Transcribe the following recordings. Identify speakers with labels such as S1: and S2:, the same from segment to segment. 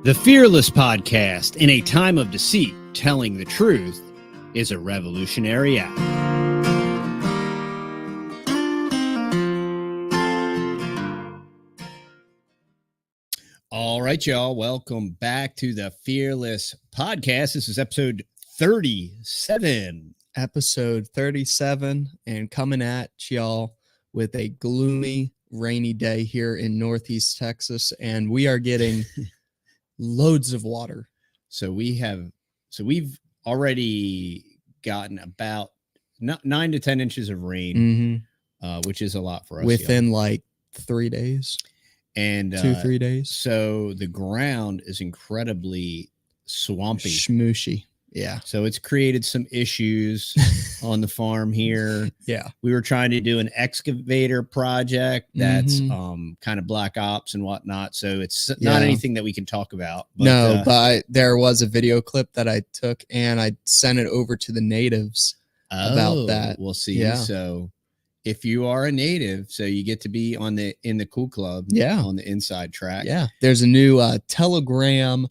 S1: The Fearless Podcast, in a time of deceit, telling the truth is a revolutionary act. All right, y'all. Welcome back to the Fearless Podcast. This is episode 37.
S2: Episode 37, and coming at y'all with a gloomy, rainy day here in Northeast Texas, and we are getting loads of water.
S1: So we've already gotten about 9 to 10 inches of rain, which is a lot for us
S2: within like 3 days,
S1: and
S2: 2-3 days.
S1: So the ground is incredibly swampy,
S2: Schmooshy. Yeah.
S1: So it's created some issues on the farm here.
S2: Yeah.
S1: We were trying to do an excavator project that's kind of black ops and whatnot. So it's not anything that we can talk about. But,
S2: but there was a video clip that I took and I sent it over to the natives about that.
S1: We'll see.
S2: Yeah.
S1: So if you are a native, so you get to be in the cool club.
S2: Yeah.
S1: On the inside track.
S2: Yeah. There's a new Telegram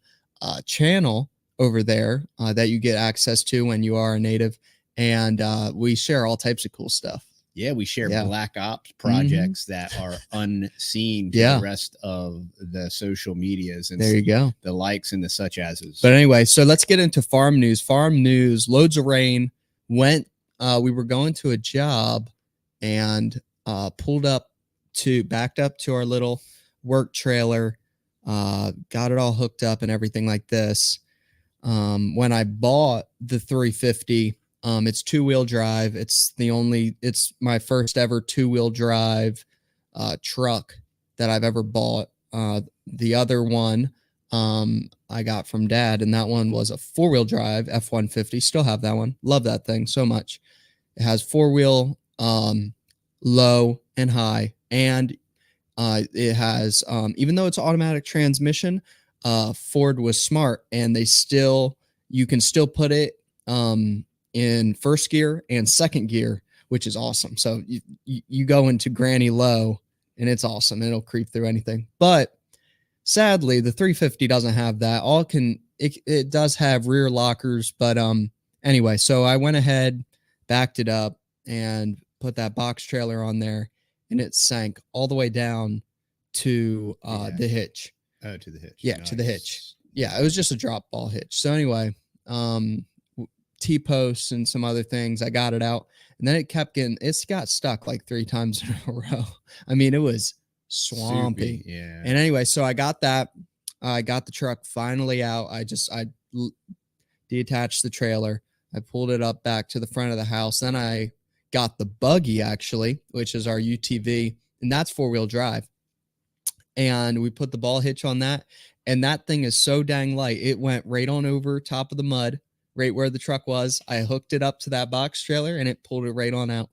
S2: channel over there that you get access to when you are a native, and we share all types of cool stuff.
S1: Yeah, we share black ops projects that are unseen to the rest of the social medias and
S2: there you go,
S1: the likes and the such ases.
S2: But anyway, so let's get into farm news. Loads of rain. We were going to a job and backed up to our little work trailer, got it all hooked up and everything like this. When I bought the 350, it's 2-wheel drive. It's my first ever 2-wheel drive truck that I've ever bought. The other one I got from Dad, and that one was a 4-wheel drive F-150. Still have that one. Love that thing so much. It has 4-wheel low and high, and it has even though it's automatic transmission, Ford was smart, and you can still put it in first gear and second gear, which is awesome. So you go into granny low and it's awesome. It'll creep through anything. But sadly, the 350 doesn't have that. It does have rear lockers, but anyway, so I went ahead, backed it up, and put that box trailer on there, and it sank all the way down to the hitch.
S1: Oh, to the hitch.
S2: Yeah, nice. To the hitch. Yeah, it was just a drop ball hitch. So anyway, T-posts and some other things, I got it out, and then it got stuck like 3 times in a row. I mean, it was swampy.
S1: Soupy, yeah.
S2: And anyway, so I got that. I got the truck finally out. I detached the trailer. I pulled it up back to the front of the house. Then I got the buggy, actually, which is our UTV, and that's 4-wheel drive. And we put the ball hitch on that, and that thing is so dang light. It went right on over top of the mud, right where the truck was. I hooked it up to that box trailer, and it pulled it right on out.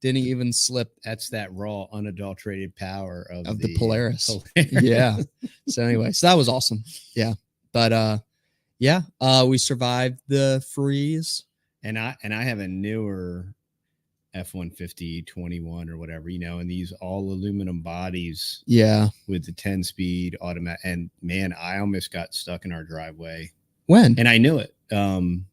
S2: Didn't even slip.
S1: That's that raw, unadulterated power of
S2: the Polaris. Yeah. So anyway, so that was awesome. Yeah. But we survived the freeze.
S1: And I have a newer F-150 21 or whatever, and these all aluminum bodies.
S2: Yeah.
S1: With the 10-speed automatic. And man, I almost got stuck in our driveway.
S2: When?
S1: And I knew it. In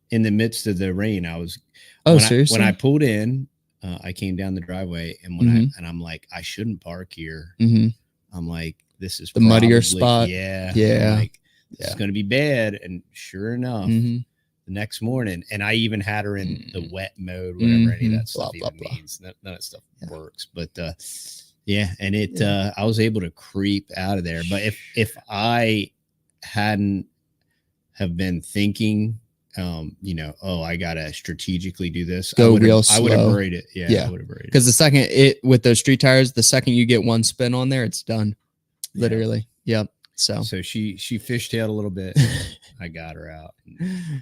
S1: the midst of the rain,
S2: seriously?
S1: When I pulled in, I came down the driveway, and I'm like, I shouldn't park here. I'm like, this is
S2: the muddier spot.
S1: Yeah.
S2: Yeah.
S1: I'm like, this is going to be bad. And sure enough, the next morning, and I even had her in the wet mode, whatever any of that stuff means. None of that stuff works. But and it I was able to creep out of there. But if I hadn't have been thinking, I gotta strategically do this, I would have buried it. Yeah. I would have buried it.
S2: Because with those street tires, the second you get one spin on there, it's done. Literally. Yep. So
S1: she fishtailed a little bit. I got her out.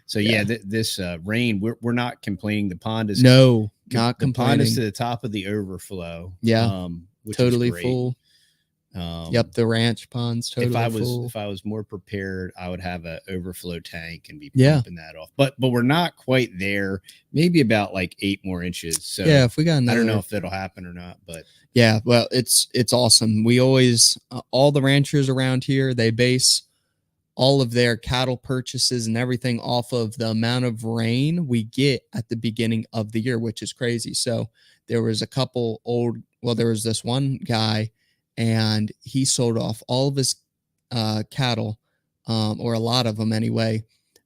S1: So this rain, we're not complaining. The pond is
S2: not
S1: the
S2: complaining.
S1: pond is to the top of the overflow.
S2: Yeah,
S1: which
S2: totally
S1: is great.
S2: full. The ranch pond's totally full.
S1: If I was more prepared, I would have an overflow tank and be pumping that off. But we're not quite there. Maybe about like 8 more inches. So
S2: if we got another,
S1: I don't know if it'll happen or not, but
S2: yeah, well, it's awesome. We always all the ranchers around here, they base all of their cattle purchases and everything off of the amount of rain we get at the beginning of the year, which is crazy. So there was there was this one guy, and he sold off all of his cattle, or a lot of them anyway,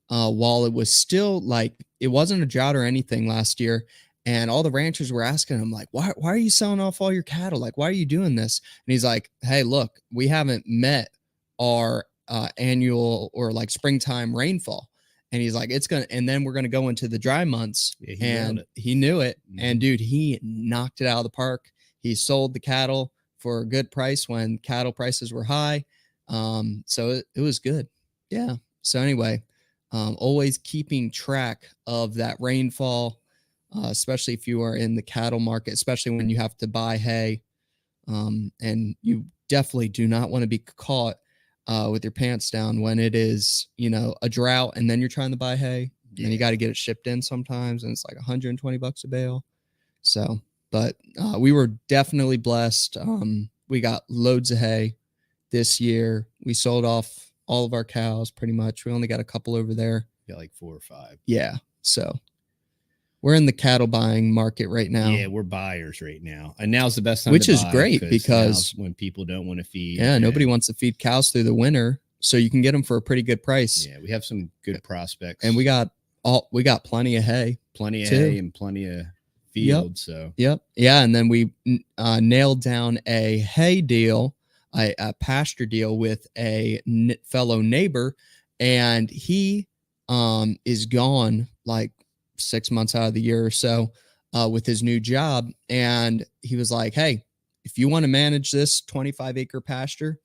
S2: while it was still like, it wasn't a drought or anything last year. And all the ranchers were asking him, like, why are you selling off all your cattle? Like, why are you doing this? And he's like, hey, look, we haven't met our annual or like springtime rainfall. And he's like, and then we're going to go into the dry months. Yeah, he knew it. Mm-hmm. And dude, he knocked it out of the park. He sold the cattle for a good price when cattle prices were high. So it was good. Yeah. So anyway, always keeping track of that rainfall, especially if you are in the cattle market, especially when you have to buy hay. And you definitely do not want to be caught with your pants down when it is, a drought, and then you're trying to buy hay, and you got to get it shipped in sometimes, and it's like $120 a bale. So, but we were definitely blessed. We got loads of hay this year. We sold off all of our cows pretty much. We only got a couple over there.
S1: Got like 4 or 5.
S2: Yeah. So we're in the cattle buying market right now.
S1: Yeah, we're buyers right now. And now's the best time
S2: Which
S1: to
S2: is
S1: buy,
S2: great because
S1: when people don't want to feed.
S2: Yeah, nobody wants to feed cows through the winter. So you can get them for a pretty good price.
S1: Yeah, we have some good prospects.
S2: And we got plenty of hay.
S1: Plenty of hay and plenty of field. So
S2: yeah. And then we nailed down a hay deal, a pasture deal with a fellow neighbor, and he is gone like 6 months out of the year or so with his new job. And he was like, hey, if you want to manage this 25-acre pasture,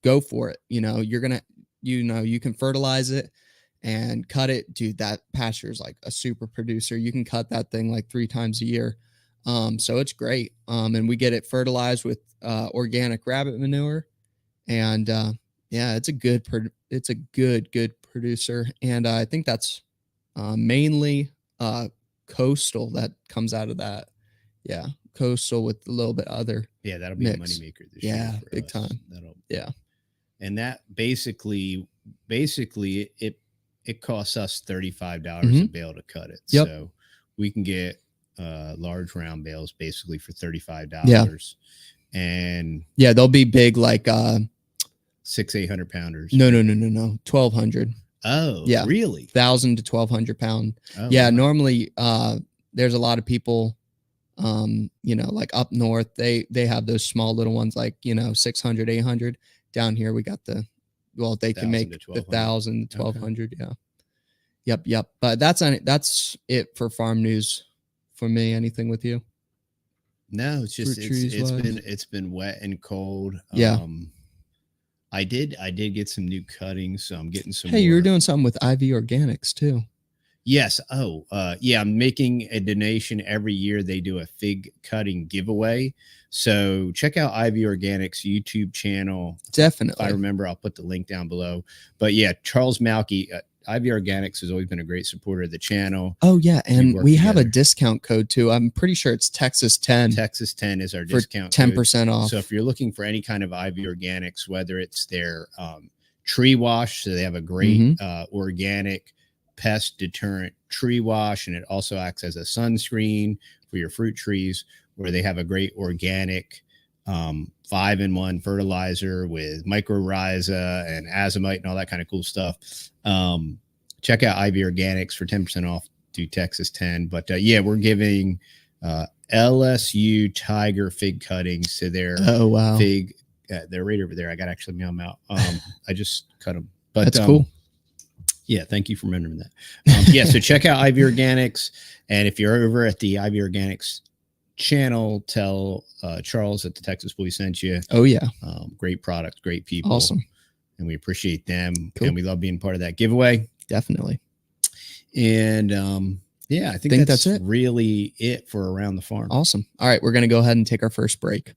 S2: go for it. You're going to, you can fertilize it and cut it. Dude, that pasture is like a super producer. You can cut that thing like 3 times a year. So it's great. And we get it fertilized with organic rabbit manure. And yeah, it's a good producer. And I think that's mainly coastal that comes out of that. Yeah, coastal with a little bit other.
S1: Yeah, that'll be a moneymaker this year.
S2: Yeah, big time. Yeah.
S1: And that basically it costs us $35 a bale to cut it. Yep. So we can get large round bales basically for $35.
S2: Yeah.
S1: And
S2: yeah, they'll be big, like
S1: 600-800 pounders.
S2: No, 1,200.
S1: Oh,
S2: yeah,
S1: really?
S2: 1,000 to 1,200 pound.
S1: Oh,
S2: yeah, wow. Normally there's a lot of people, like up north, they have those small little ones, like 600, 800. Down here we got they can make the 1,000 to 1,200. Okay. Yeah. Yep. But that's it for farm news for me. Anything with you?
S1: No, it's just it's been wet and cold.
S2: Yeah.
S1: I did get some new cuttings, so I'm getting some.
S2: Hey, you were doing something with IV Organics too.
S1: Yes. Oh, yeah. I'm making a donation every year. They do a fig cutting giveaway. So check out IV Organics YouTube channel.
S2: Definitely.
S1: If I remember, I'll put the link down below. But yeah, Charles Malky, IV Organics has always been a great supporter of the channel.
S2: Oh yeah, and we have a discount code too. I'm pretty sure it's Texas10.
S1: Texas10 is our discount
S2: 10% off.
S1: So if you're looking for any kind of IV Organics, whether it's their tree wash, so they have a great organic pest deterrent tree wash, and it also acts as a sunscreen for your fruit trees, where they have a great organic 5-in-1 fertilizer with mycorrhiza and azomite and all that kind of cool stuff. Check out IV Organics for 10% off to Texas10. But yeah, we're giving LSU Tiger fig cuttings to their fig. They're right over there. I got actually mail them out. I just cut them. But
S2: that's cool.
S1: Yeah, thank you for remembering that. Yeah, so check out IV Organics, and if you're over at the IV Organics channel, tell Charles that the Texas Boys sent you.
S2: Oh yeah,
S1: great product, great people.
S2: Awesome.
S1: And we appreciate them. Cool. And we love being part of that giveaway.
S2: Definitely.
S1: And yeah, I think that's it. Really it for Around the Farm.
S2: Awesome. All right, we're going to go ahead and take our first break.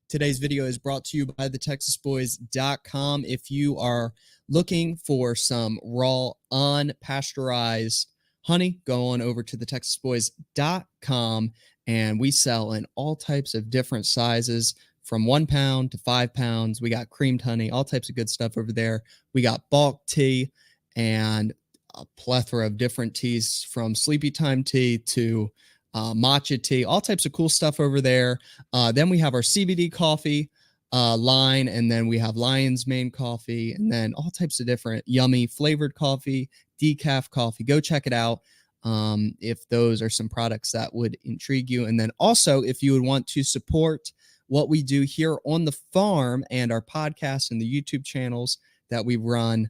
S2: Today's video is brought to you by the TexasBoys.com. If you are looking for some raw, unpasteurized honey, go on over to the texasboys.com, and we sell in all types of different sizes from 1 pound to 5 pounds. We got creamed honey, all types of good stuff over there. We got bulk tea and a plethora of different teas, from sleepy time tea to matcha tea, all types of cool stuff over there. Then we have our CBD coffee line, and then we have Lion's Mane coffee, and then all types of different yummy flavored coffee, decaf coffee. Go check it out if those are some products that would intrigue you. And then also, if you would want to support what we do here on the farm and our podcast and the YouTube channels that we run,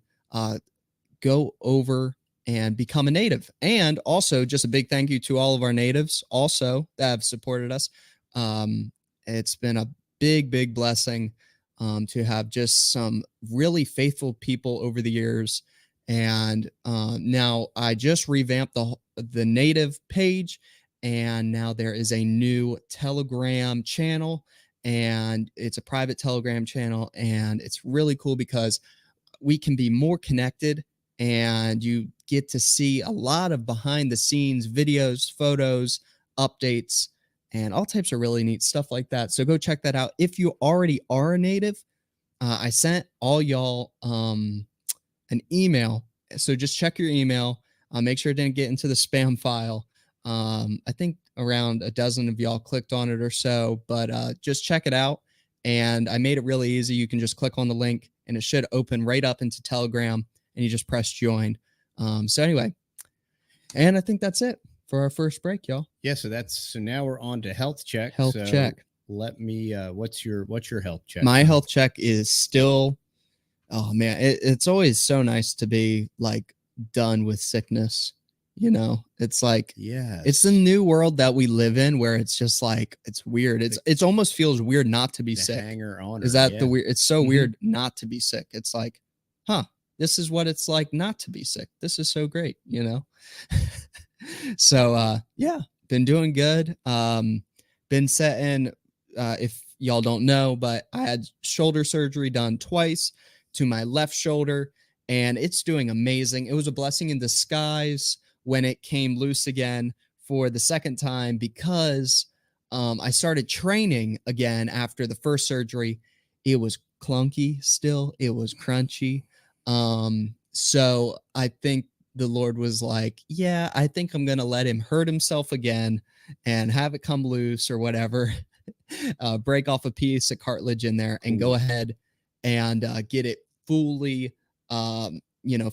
S2: go over and become a native. And also, just a big thank you to all of our natives also that have supported us. It's been a big blessing to have just some really faithful people over the years. And now I just revamped the native page, and now there is a new Telegram channel, and it's a private Telegram channel, and it's really cool because we can be more connected, and you get to see a lot of behind the scenes videos, photos, updates, and all types of really neat stuff like that. So go check that out. If you already are a native, I sent all y'all an email. So just check your email. Make sure it didn't get into the spam file. I think around a dozen of y'all clicked on it or so, but just check it out. And I made it really easy. You can just click on the link, and it should open right up into Telegram, and you just press join. So anyway, and I think that's it for our first break, y'all.
S1: Yeah. So now we're on to health check.
S2: Check.
S1: Let me, what's your health check?
S2: My health check is still, oh man, it's always so nice to be like done with sickness. You know, it's like,
S1: yeah,
S2: it's the new world that we live in, where it's just like, it's weird. It's almost feels weird not to be sick.
S1: Hanger on.
S2: Is that the weird? It's so weird not to be sick. It's like, huh, this is what it's like not to be sick. This is so great, you know? So, yeah, been doing good. Been setting, if y'all don't know, but I had shoulder surgery done twice to my left shoulder, and it's doing amazing. It was a blessing in disguise when it came loose again for the second time, because I started training again after the first surgery. It was clunky still. It was crunchy. So I think the Lord was like, yeah, I think I'm going to let him hurt himself again and have it come loose or whatever, break off a piece of cartilage in there and go ahead and get it fully,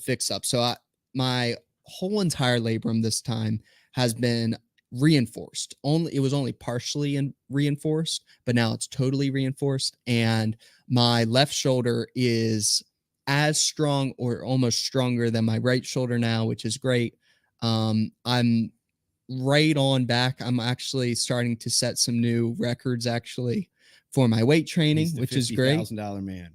S2: fixed up. So my whole entire labrum this time has been reinforced. It was only partially reinforced, but now it's totally reinforced. And my left shoulder is as strong or almost stronger than my right shoulder now, which is great. I'm right on back. I'm actually starting to set some new records actually for my weight training, which is great.
S1: $50,000 man.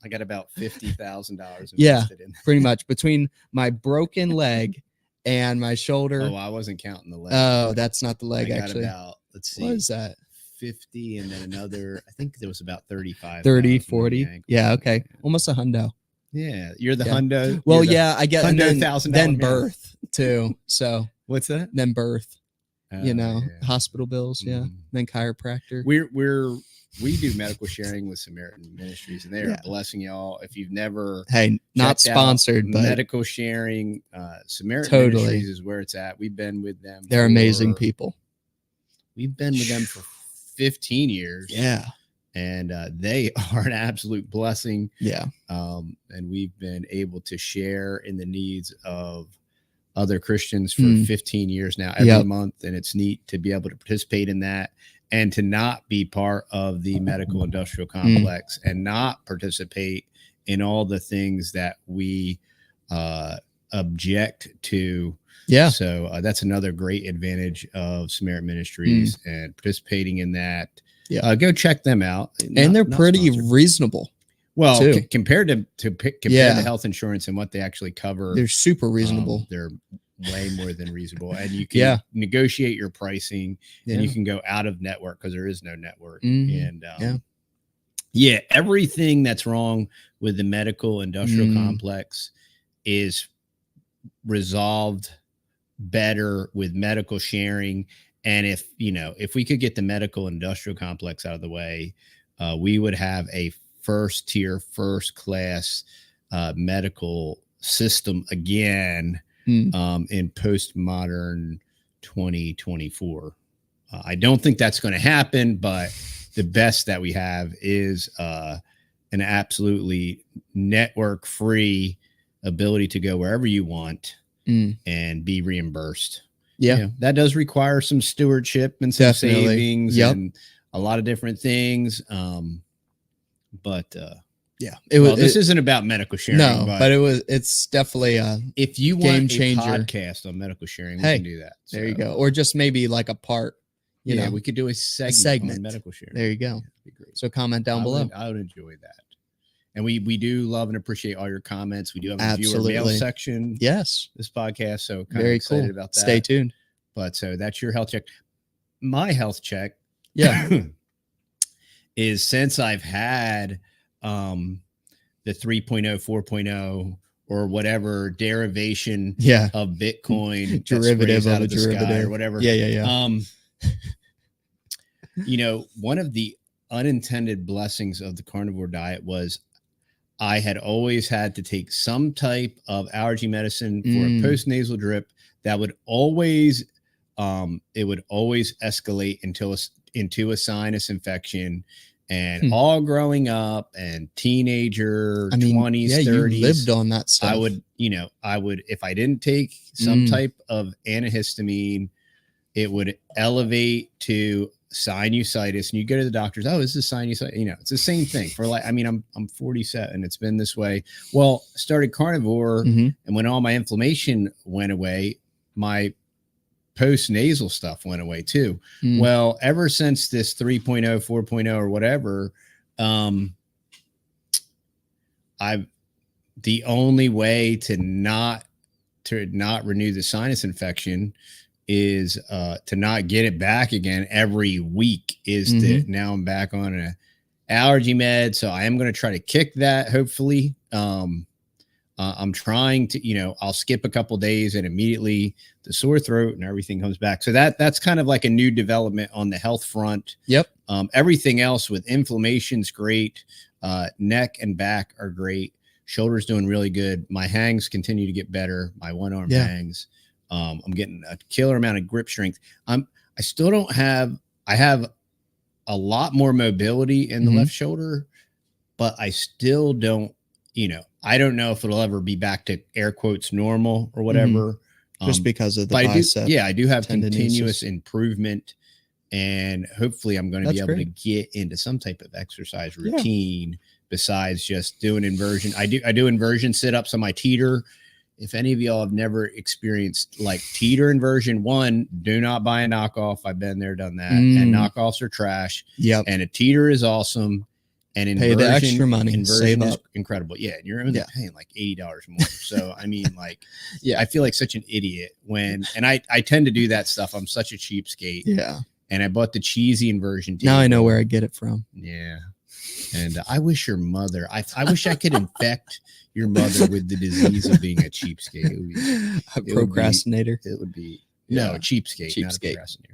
S1: I got about $50,000.
S2: Yeah, pretty much between my broken leg and my shoulder.
S1: Oh, I wasn't counting the leg.
S2: Oh, that's not the leg actually.
S1: Let's see.
S2: What is that?
S1: 50 and then another, I think there was about 35.
S2: 30, 40. Yeah, okay. Almost a hundo.
S1: Yeah, you're the hundo.
S2: Well, yeah, I get
S1: $100,000
S2: then birth too. So
S1: what's that?
S2: Then birth. Hospital bills, then chiropractor.
S1: We do medical sharing with Samaritan Ministries, and they are blessing y'all. If you've never,
S2: not sponsored, but
S1: medical sharing, Samaritan Ministries is where it's at. We've been with them.
S2: They're amazing people.
S1: We've been with them for 15 years.
S2: Yeah.
S1: And they are an absolute blessing.
S2: Yeah.
S1: And we've been able to share in the needs of other Christians for 15 years now, every month. And it's neat to be able to participate in that and to not be part of the medical industrial complex and not participate in all the things that we object to.
S2: Yeah.
S1: So that's another great advantage of Samaritan Ministries and participating in that. Yeah. Go check them out.
S2: And they're pretty reasonable.
S1: Well, compared to health insurance and what they actually cover,
S2: they're super reasonable.
S1: They're way more than reasonable. And you can negotiate your pricing and you can go out of network because there is no network. And everything that's wrong with the medical industrial complex is resolved better with medical sharing. And if we could get the medical industrial complex out of the way, we would have a first tier, first class medical system again in postmodern 2024. I don't think that's going to happen, but the best that we have is an absolutely network free ability to go wherever you want and be reimbursed.
S2: Yeah.
S1: That does require some stewardship and some savings and a lot of different things. But this isn't about medical sharing.
S2: No, but it's definitely
S1: if you want a podcast on medical sharing, we can do that.
S2: So. There you go. Or just maybe like a part. You know,
S1: we could do a segment on medical sharing.
S2: There you go.
S1: That'd be great.
S2: So comment down below.
S1: I would enjoy that. And we do love and appreciate all your comments. We do have a viewer mail section.
S2: Yes.
S1: This podcast. So kind of excited about that.
S2: Stay tuned.
S1: But so that's your health check. My health check.
S2: Yeah.
S1: is since I've had the 3.0, 4.0 or whatever derivation of Bitcoin
S2: derivative
S1: out
S2: of
S1: the
S2: derivative
S1: sky or whatever.
S2: Yeah.
S1: One of the unintended blessings of the carnivore diet was I had always had to take some type of allergy medicine for a postnasal drip that would always escalate into a sinus infection. And all growing up and teenager, 20s, 30s,
S2: you lived on that stuff.
S1: I would, if I didn't take some type of antihistamine, it would elevate to sinusitis. And you go to the doctors, oh, this is sinusitis. It's the same thing for I'm 47. It's been this way. Well, started carnivore. And when all my inflammation went away, my post-nasal stuff went away too. Well, ever since this 3.0, 4.0 or whatever, the only way to not renew the sinus infection is to not get it back again every week is to now I'm back on an allergy med. So I am going to try to kick that. Hopefully, I'm trying to, I'll skip a couple days and immediately the sore throat and everything comes back. So that's kind of like a new development on the health front.
S2: Yep.
S1: Everything else with inflammation's great. Neck and back are great. Shoulders doing really good. My hangs continue to get better. My one arm hangs. I'm getting a killer amount of grip strength. I have a lot more mobility in the left shoulder, but I still don't, I don't know if it'll ever be back to air quotes normal or whatever.
S2: Just because of the bicep.
S1: I do have continuous improvement, and hopefully I'm going to be able to get into some type of exercise routine besides just doing inversion. I do inversion sit-ups on my teeter. If any of y'all have never experienced like teeter inversion, one, do not buy a knockoff. I've been there, done that. And knockoffs are trash.
S2: Yep.
S1: And a teeter is awesome. And inversion,
S2: pay the extra money.
S1: Inversion is incredible. Yeah. And you're only paying like $80 more. So, I mean, like, I feel like such an idiot and I tend to do that stuff. I'm such a cheapskate.
S2: Yeah.
S1: And I bought the cheesy inversion.
S2: Now I know where I get it from.
S1: Yeah. And I wish your mother, I wish I could infect your mother with the disease of being a cheapskate.
S2: A procrastinator.
S1: It would be no cheapskate, not a procrastinator.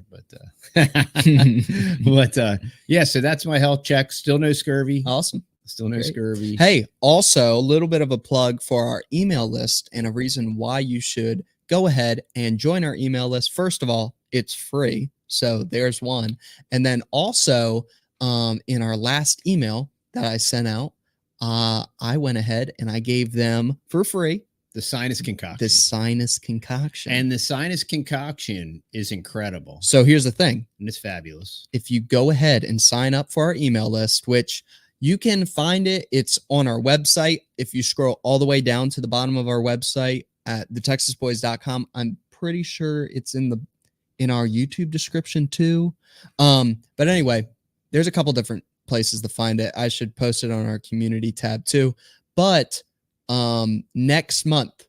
S1: But so that's my health check. Still no scurvy.
S2: Awesome.
S1: Still no scurvy.
S2: Hey, also a little bit of a plug for our email list and a reason why you should go ahead and join our email list. First of all, it's free. So there's one. And then also in our last email that I sent out, I went ahead and I gave them for free
S1: the sinus concoction.
S2: And
S1: the sinus concoction is incredible.
S2: So here's the thing.
S1: And it's fabulous.
S2: If you go ahead and sign up for our email list, which you can find it's on our website. If you scroll all the way down to the bottom of our website at thetexasboys.com, I'm pretty sure it's in our YouTube description too. But anyway, there's a couple different places to find it. I should post it on our community tab too. But next month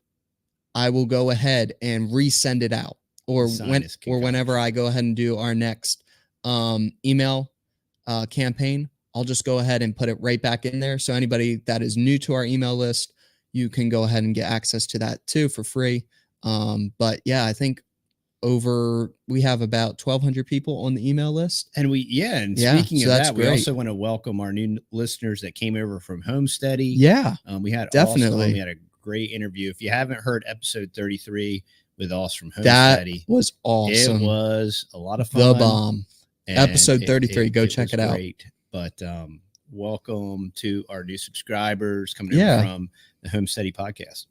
S2: I will go ahead and resend it out, or whenever I go ahead and do our next email campaign, I'll just go ahead and put it right back in there. So anybody that is new to our email list, you can go ahead and get access to that too for free. But yeah, I think we have about 1,200 people on the email list.
S1: And speaking of that, we also want to welcome our new listeners that came over from Homesteady.
S2: Yeah.
S1: We had
S2: definitely.
S1: We had a great interview. If you haven't heard episode 33 with us from Homesteady,
S2: that was awesome.
S1: It was a lot of fun.
S2: The bomb. Episode 33. Go check it out.
S1: Great. But welcome to our new subscribers coming over from the Homesteady podcast.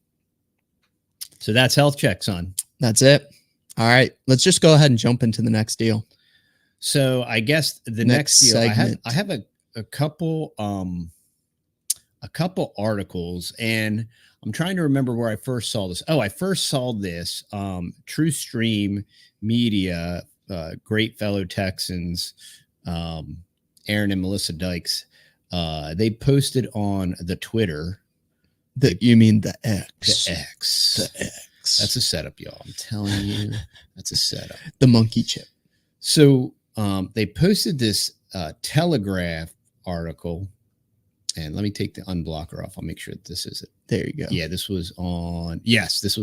S1: So that's health check, son.
S2: That's it. All right, let's just go ahead and jump into the next deal.
S1: So I guess the next deal, I have a couple articles, and I'm trying to remember where I first saw this. Oh, I first saw this True Stream Media, great fellow Texans, Aaron and Melissa Dykes. They posted on the Twitter.
S2: You mean the X?
S1: The X. That's a setup, y'all. I'm telling you, that's a setup.
S2: The monkey chip.
S1: So they posted this Telegraph article, and let me take the unblocker off. I'll make sure that this is it.
S2: There you go.
S1: Yeah, this was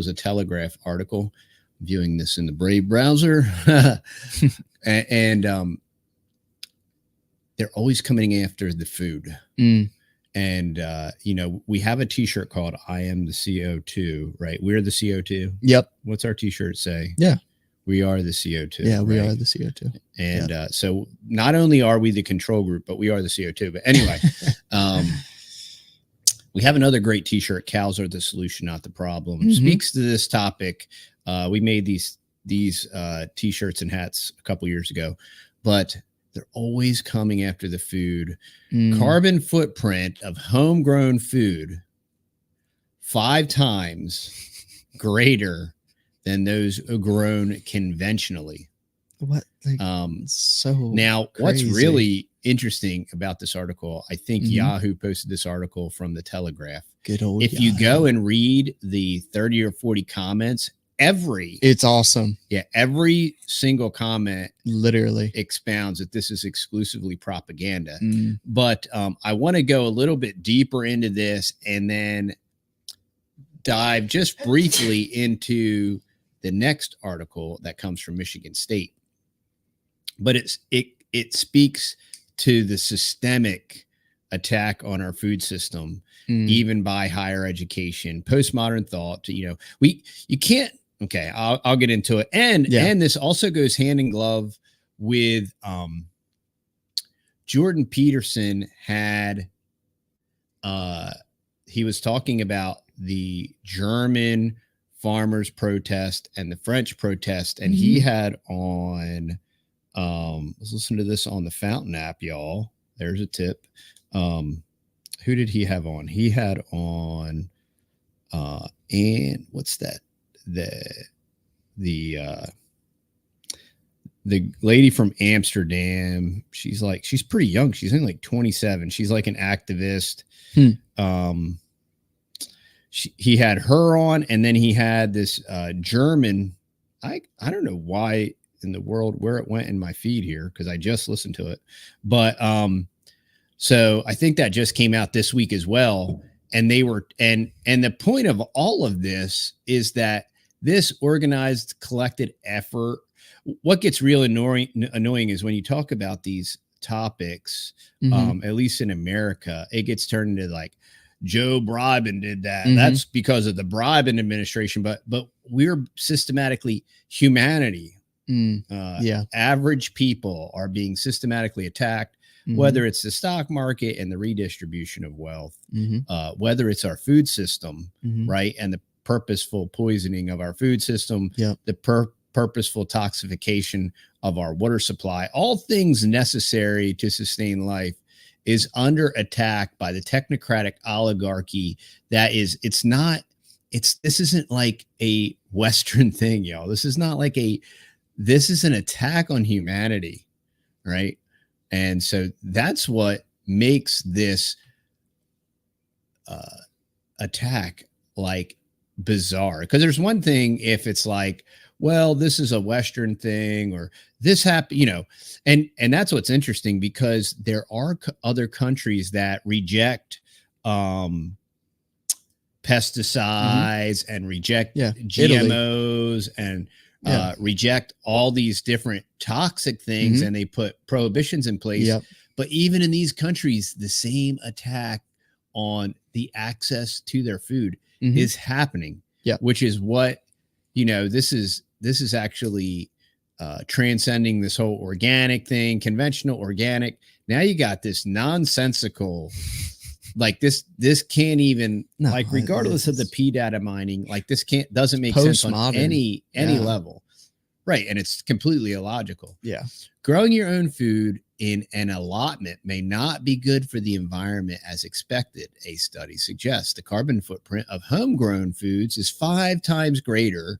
S1: a Telegraph article. I'm viewing this in the Brave browser, and they're always coming after the food. And, we have a t-shirt called I am the CO2, right? We're the CO2.
S2: Yep.
S1: What's our t-shirt say?
S2: Yeah.
S1: We are the CO2.
S2: Yeah, we are the CO2.
S1: And so not only are we the control group, but we are the CO2. But anyway, we have another great t-shirt, Cows Are the Solution, Not the Problem. Speaks to this topic. We made these t-shirts and hats a couple years ago, but they're always coming after the food. Carbon footprint of homegrown food 5 times greater than those grown conventionally.
S2: What? So
S1: now,
S2: crazy.
S1: What's really interesting about this article, I think Yahoo posted this article from the Telegraph.
S2: Good old
S1: If you go and read the 30 or 40 comments,
S2: it's awesome.
S1: Yeah, every single comment
S2: literally
S1: expounds that this is exclusively propaganda. But I want to go a little bit deeper into this and then dive just briefly into the next article that comes from Michigan State. But it speaks to the systemic attack on our food system, even by higher education, postmodern thought. You can't. Okay, I'll get into it. And this also goes hand in glove with Jordan Peterson had he was talking about the German farmers protest and the French protest, and he had on let's listen to this on the Fountain app, y'all. There's a tip. Who did he have on? He had on and what's that? The lady from Amsterdam, she's pretty young. She's only like 27. She's like an activist. He had her on, and then he had this German. I don't know why in the world where it went in my feed here, because I just listened to it. But so I think that just came out this week as well. And they were and the point of all of this is that this organized, collected effort, what gets real annoying is when you talk about these topics, at least in America, it gets turned into like Joe Bribin did that. That's because of the Bribin administration. But we're systematically humanity. Average people are being systematically attacked, whether it's the stock market and the redistribution of wealth, whether it's our food system, right? And the purposeful poisoning of our food system, the purposeful toxification of our water supply, all things necessary to sustain life, is under attack by the technocratic oligarchy. This isn't like a Western thing, y'all. This is an attack on humanity, right? And so that's what makes this attack like bizarre. Because there's one thing if it's like, well, this is a Western thing, or this happened, and that's what's interesting, because there are other countries that reject pesticides and reject GMOs and reject all these different toxic things, and they put prohibitions in place. But even in these countries, the same attack on the access to their food is happening. Which is what, this is actually transcending this whole organic thing, conventional organic. Now you got this nonsensical, like this can't even, regardless of the P data mining, like this doesn't make sense on any level. Right. And it's completely illogical. Growing your own food in an allotment may not be good for the environment as expected, a study suggests. The carbon footprint of homegrown foods is 5 times greater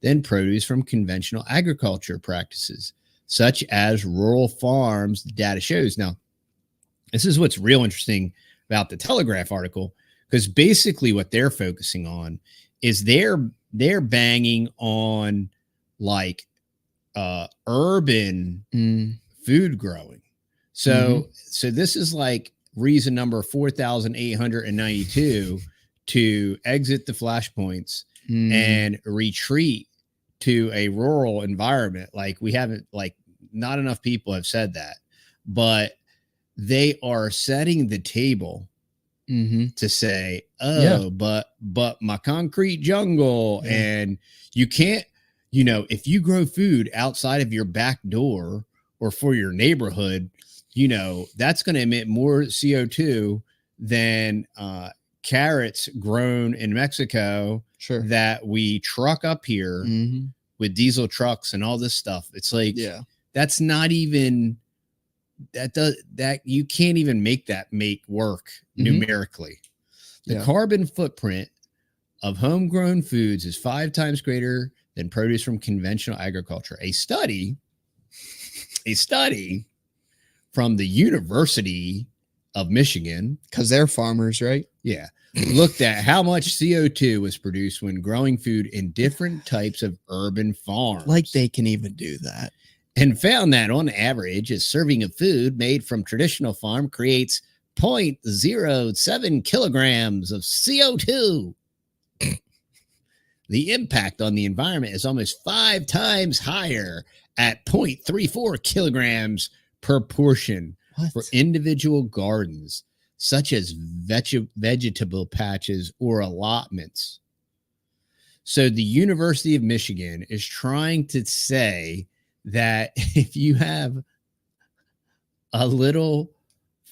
S1: than produce from conventional agriculture practices, such as rural farms, the data shows. Now, this is what's real interesting about the Telegraph article, because basically what they're focusing on is they're banging on like urban food growing. So this is like reason number 4,892 to exit the flashpoints and retreat to a rural environment. Like we haven't, like not enough people have said that, but they are setting the table to say, but my concrete jungle, and you can't, if you grow food outside of your back door or for your neighborhood, that's going to emit more CO2 than carrots grown in Mexico that we truck up here with diesel trucks and all this stuff. It's like, that's not even, that you can't even make that work numerically. The carbon footprint of homegrown foods is 5 times greater than produce from conventional agriculture. A study from the University of Michigan,
S2: because they're farmers, right?
S1: Looked at how much CO2 was produced when growing food in different types of urban farms.
S2: Like they can even do that.
S1: And found that on average, a serving of food made from traditional farm creates 0.07 kilograms of CO2. The impact on the environment is almost 5 times higher at 0.34 kilograms per portion for individual gardens, such as vegetable patches or allotments. So the University of Michigan is trying to say that if you have a little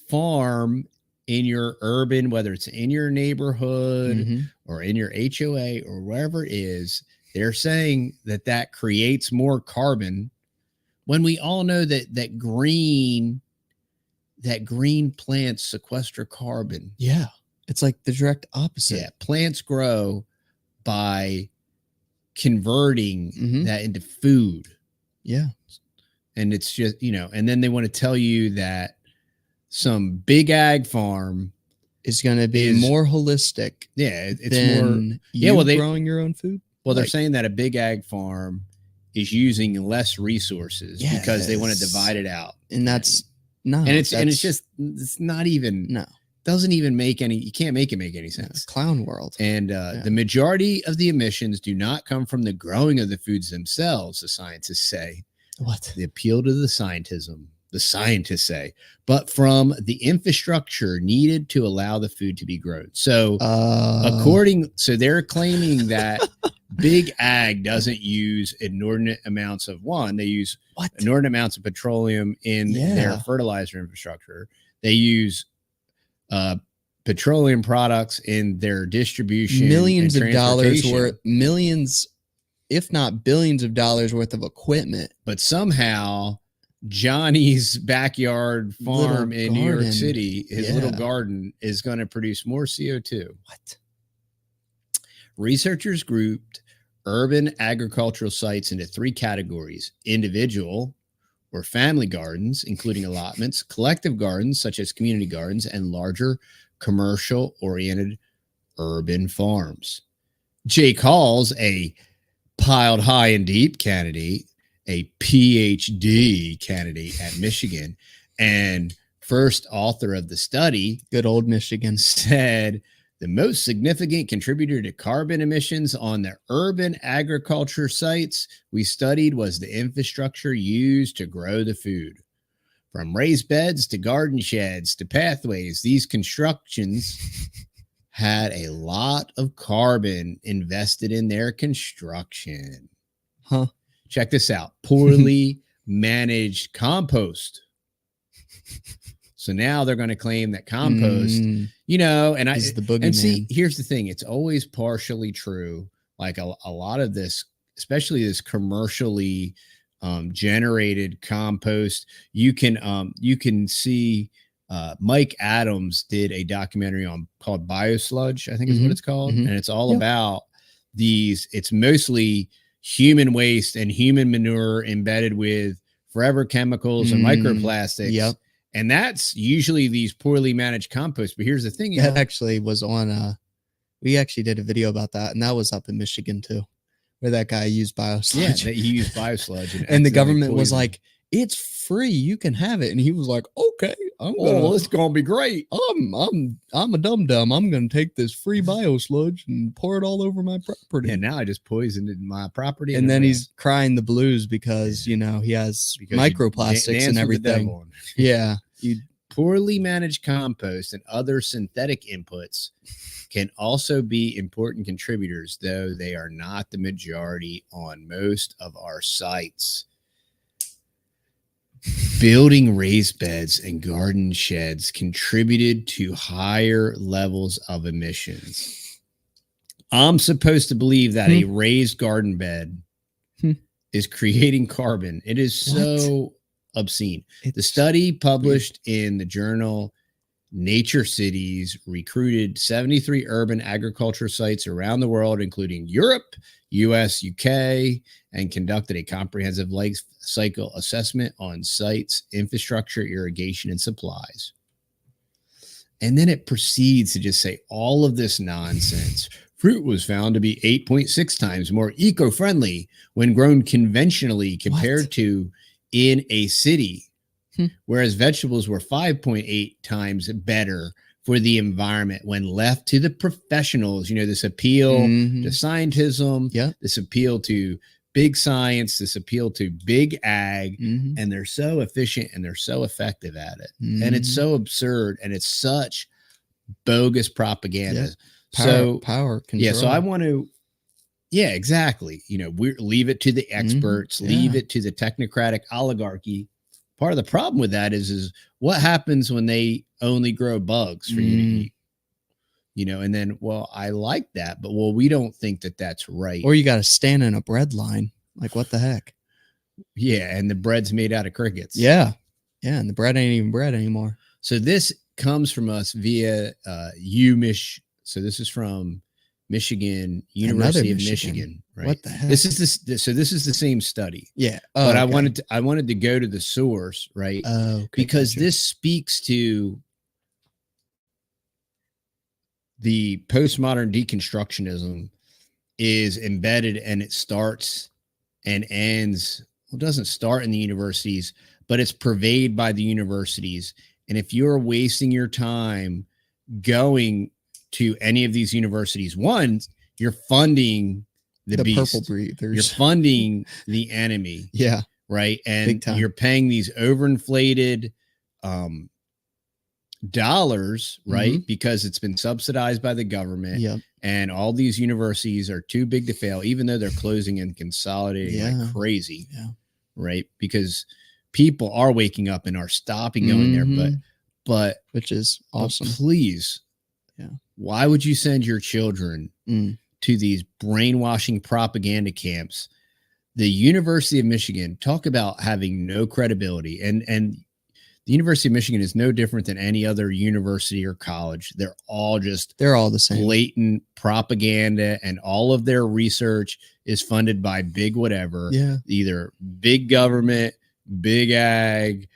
S1: farm in your urban, whether it's in your neighborhood or in your HOA or wherever it is, they're saying that creates more carbon, when we all know that green plants sequester carbon.
S2: It's like the direct opposite.
S1: Plants grow by converting that into food. And it's just, and then they want to tell you that some big ag farm
S2: is going to be more holistic.
S1: It's more.
S2: Growing your own food.
S1: Well, they're saying that a big ag farm is using less resources because they want to divide it out.
S2: And it's
S1: not even, doesn't even make any, you can't make it make any sense.
S2: Clown world.
S1: And the majority of the emissions do not come from the growing of the foods themselves, the scientists say. The appeal to the scientists say, but from the infrastructure needed to allow the food to be grown. So so they're claiming that big ag doesn't use inordinate amounts of they use inordinate amounts of petroleum in their fertilizer infrastructure. They use petroleum products in their distribution,
S2: millions of dollars worth, if not billions of dollars worth of equipment.
S1: But somehow Johnny's backyard farm in New York City, his little garden, is going to produce more CO2. Researchers grouped urban agricultural sites into 3 categories: individual or family gardens, including allotments, collective gardens, such as community gardens, and larger commercial-oriented urban farms. Jake Hall's a piled high and deep candidate, a PhD candidate at Michigan, and first author of the study,
S2: good old Michigan,
S1: said The most significant contributor to carbon emissions on the urban agriculture sites we studied was the infrastructure used to grow the food. From raised beds to garden sheds to pathways, these constructions had a lot of carbon invested in their construction.
S2: Huh.
S1: Check this out. Poorly managed compost. So now they're going to claim that compost, you know, and see, here's the thing. It's always partially true. Like a lot of this, especially this commercially generated compost, you can see Mike Adams did a documentary called Biosludge, I think is what it's called. And it's all about it's mostly human waste and human manure embedded with forever chemicals and microplastics.
S2: Yep.
S1: And that's usually these poorly managed composts. But here's the thing.
S2: That actually was on, we actually did a video about that. And that was up in Michigan too, where that guy used biosludge.
S1: Yeah, he used biosludge.
S2: And the government was like, it's free, you can have it. And he was like, okay,
S1: it's gonna be great.
S2: I'm a dum-dum. I'm gonna take this free biosludge and pour it all over my property.
S1: And now I just poisoned my property.
S2: And then he's crying the blues because he has microplastics and everything. Yeah.
S1: Poorly managed compost and other synthetic inputs can also be important contributors, though they are not the majority on most of our sites. Building raised beds and garden sheds contributed to higher levels of emissions. I'm supposed to believe that a raised garden bed is creating carbon. It is so obscene. The study published in the journal Nature Cities recruited 73 urban agriculture sites around the world, including Europe, US, UK, and conducted a comprehensive life cycle assessment on sites, infrastructure, irrigation, and supplies. And then it proceeds to just say all of this nonsense. Fruit was found to be 8.6 times more eco-friendly when grown conventionally compared to in a city, whereas vegetables were 5.8 times better for the environment when left to the professionals. You know, this appeal to scientism, this appeal to big science, this appeal to big ag, and they're so efficient and they're so effective at it. And it's so absurd and it's such bogus propaganda.
S2: Power control.
S1: Yeah, so I want to, exactly. You know, we leave it to the experts, leave it to the technocratic oligarchy. Part of the problem with that is what happens when they only grow bugs for you to eat, you know, and then, I like that, but we don't think that that's right.
S2: Or you got to stand in a bread line. Like, what the heck?
S1: Yeah. And the bread's made out of crickets.
S2: Yeah. Yeah. And the bread ain't even bread anymore.
S1: So this comes from us via UMich. So this is from Michigan, University of Michigan, right?
S2: What the heck?
S1: This is the same study.
S2: Yeah.
S1: But I wanted to go to the source, right? Because this speaks to the postmodern deconstructionism is embedded, and it starts and ends. Well, it doesn't start in the universities, but it's pervaded by the universities. And if you're wasting your time going to any of these universities, one, you're funding the beast.
S2: Purple breathers.
S1: You're funding the enemy.
S2: Yeah.
S1: Right. And you're paying these overinflated dollars, right? Because it's been subsidized by the government.
S2: Yep.
S1: And all these universities are too big to fail, even though they're closing and consolidating like crazy.
S2: Yeah.
S1: Right. Because people are waking up and are stopping going there. But
S2: which is awesome.
S1: Please.
S2: Yeah.
S1: Why would you send your children to these brainwashing propaganda camps? The University of Michigan, talk about having no credibility. And the University of Michigan is no different than any other university or college. They're all the same. Blatant propaganda, and all of their research is funded by big whatever.
S2: Yeah.
S1: Either big government, big ag,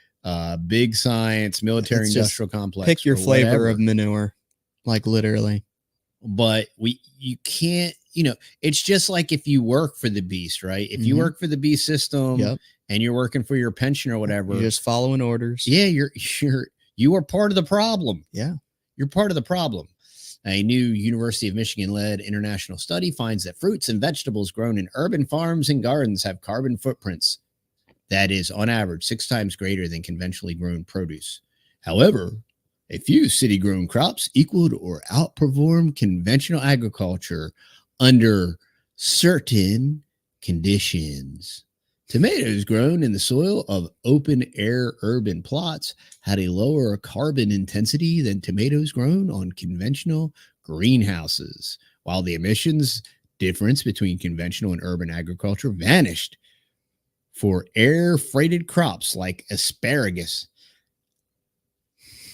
S1: big science, military industrial complex.
S2: Pick your flavor of manure. Like literally.
S1: But you can't, you know, it's just like if you work for the beast, right? If you work for the beast system and you're working for your pension or whatever,
S2: you're just following orders.
S1: Yeah, you are part of the problem.
S2: Yeah.
S1: You're part of the problem. A new University of Michigan-led international study finds that fruits and vegetables grown in urban farms and gardens have carbon footprints that is, on average, 6 times greater than conventionally grown produce. However, a few city-grown crops equaled or outperformed conventional agriculture under certain conditions. Tomatoes grown in the soil of open-air urban plots had a lower carbon intensity than tomatoes grown on conventional greenhouses, while the emissions difference between conventional and urban agriculture vanished for air-freighted crops like asparagus.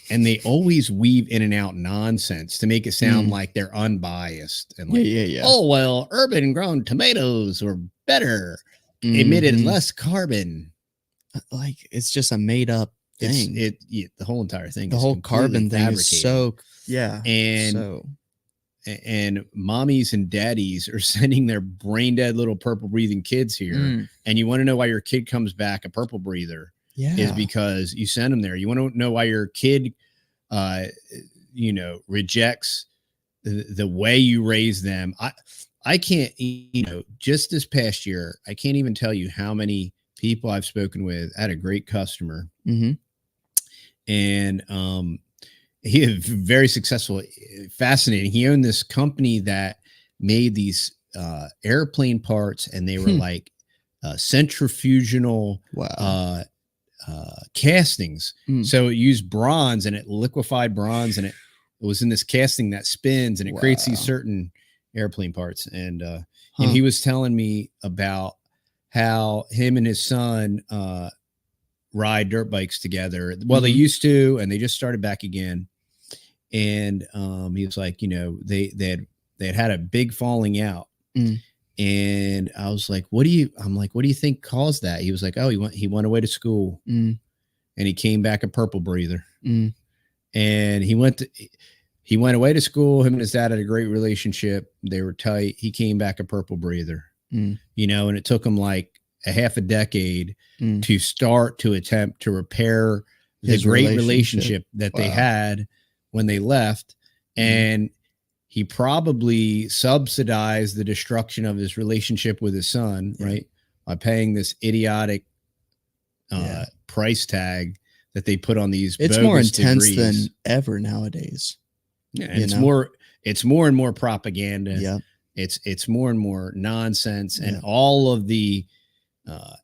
S1: And they always weave in and out nonsense to make it sound like they're unbiased. And like, oh, well, urban grown tomatoes were better, emitted less carbon.
S2: Like, it's just a made up thing.
S1: The whole entire thing.
S2: The whole carbon thing is so,
S1: and mommies and daddies are sending their brain dead little purple breathing kids here. And you want to know why your kid comes back a purple breather. Is because you send them there. You want to know why your kid, rejects the way you raise them. I can't, just this past year, I can't even tell you how many people I've spoken with. I had a great customer, and he is very successful, fascinating. He owned this company that made these airplane parts, and they were like centrifugal castings. So it used bronze, and it liquefied bronze, and it was in this casting that spins, and it creates these certain airplane parts. And he was telling me about how him and his son ride dirt bikes together. Well, they used to, and they just started back again. And he was like, they had a big falling out. And I was like, what do you think caused that? He was like, oh, he went away to school, and he came back a purple breather. And he went away to school. Him and his dad had a great relationship. They were tight. He came back a purple breather, and it took him like a half a decade to start to attempt to repair the great relationship that they had when they left. And he probably subsidized the destruction of his relationship with his son, right? By paying this idiotic price tag that they put on these.
S2: It's more intense than ever nowadays.
S1: Yeah, and it's more and more propaganda. Yeah. It's more and more nonsense, and all of the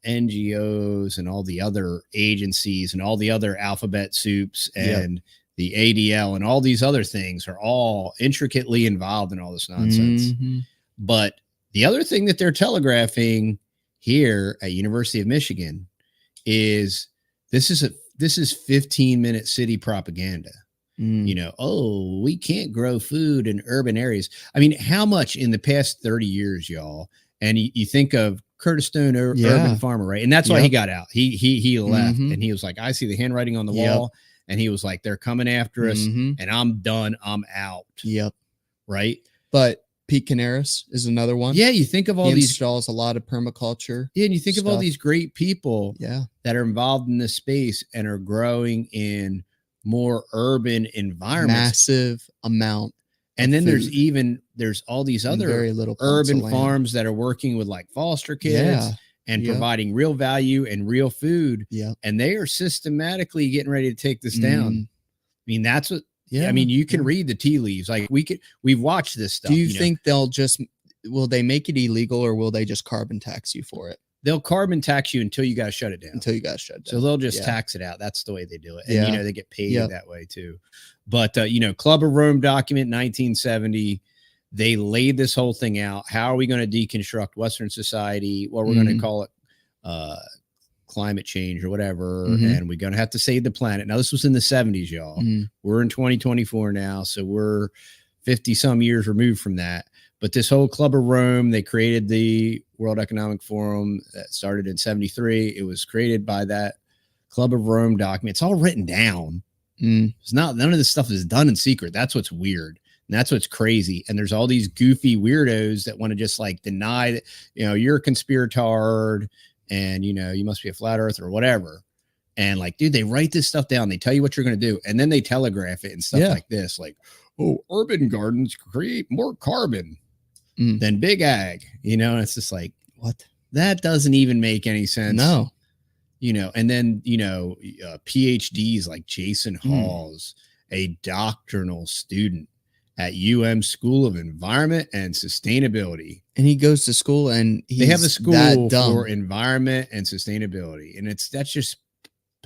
S1: NGOs and all the other agencies and all the other alphabet soups and the ADL and all these other things are all intricately involved in all this nonsense. But the other thing that they're telegraphing here at University of Michigan is this is 15-minute city propaganda. Oh, we can't grow food in urban areas. I mean, how much in the past 30 years, y'all? And you think of Curtis Stone, urban farmer, right? And that's why he got out. He left, and he was like, I see the handwriting on the wall. And he was like, they're coming after us, and I'm done. I'm out. Right.
S2: But Pete Canaris is another one.
S1: Yeah. You think of all these
S2: installs a lot of permaculture.
S1: Yeah. And you think of all these great people that are involved in this space and are growing in more urban environments.
S2: Massive amount.
S1: And then there's all these other very little urban farms that are working with like foster kids and providing real value and real food. And they are systematically getting ready to take this down. I mean, that's what, I mean, you can read the tea leaves. Like we've watched this stuff.
S2: Do you think will they make it illegal, or will they just carbon tax you for it?
S1: They'll carbon tax you until you guys shut it down. So they'll just tax it out. That's the way they do it. And, they get paid that way too. But, Club of Rome document 1970, they laid this whole thing out. How are we going to deconstruct Western society? Well, we're going to call it climate change or whatever. And we're going to have to save the planet. Now, this was in the 70s, y'all. We're in 2024 now. So we're 50 some years removed from that. But this whole Club of Rome, they created the World Economic Forum that started in 73. It was created by that Club of Rome document. It's all written down. It's not, none of this stuff is done in secret. That's what's weird. And that's what's crazy. And there's all these goofy weirdos that want to just like deny that, you're a conspiratard and, you must be a flat earther or whatever. And like, dude, they write this stuff down. They tell you what you're going to do. And then they telegraph it and stuff like this. Like, oh, urban gardens create more carbon than big ag, you know, and it's just like,
S2: what?
S1: That doesn't even make any sense.
S2: No.
S1: You know, and then, you know, PhDs like Jason Hawes, a doctoral student at School of Environment and Sustainability.
S2: And he goes to school and
S1: they have a school for environment and sustainability. And that's just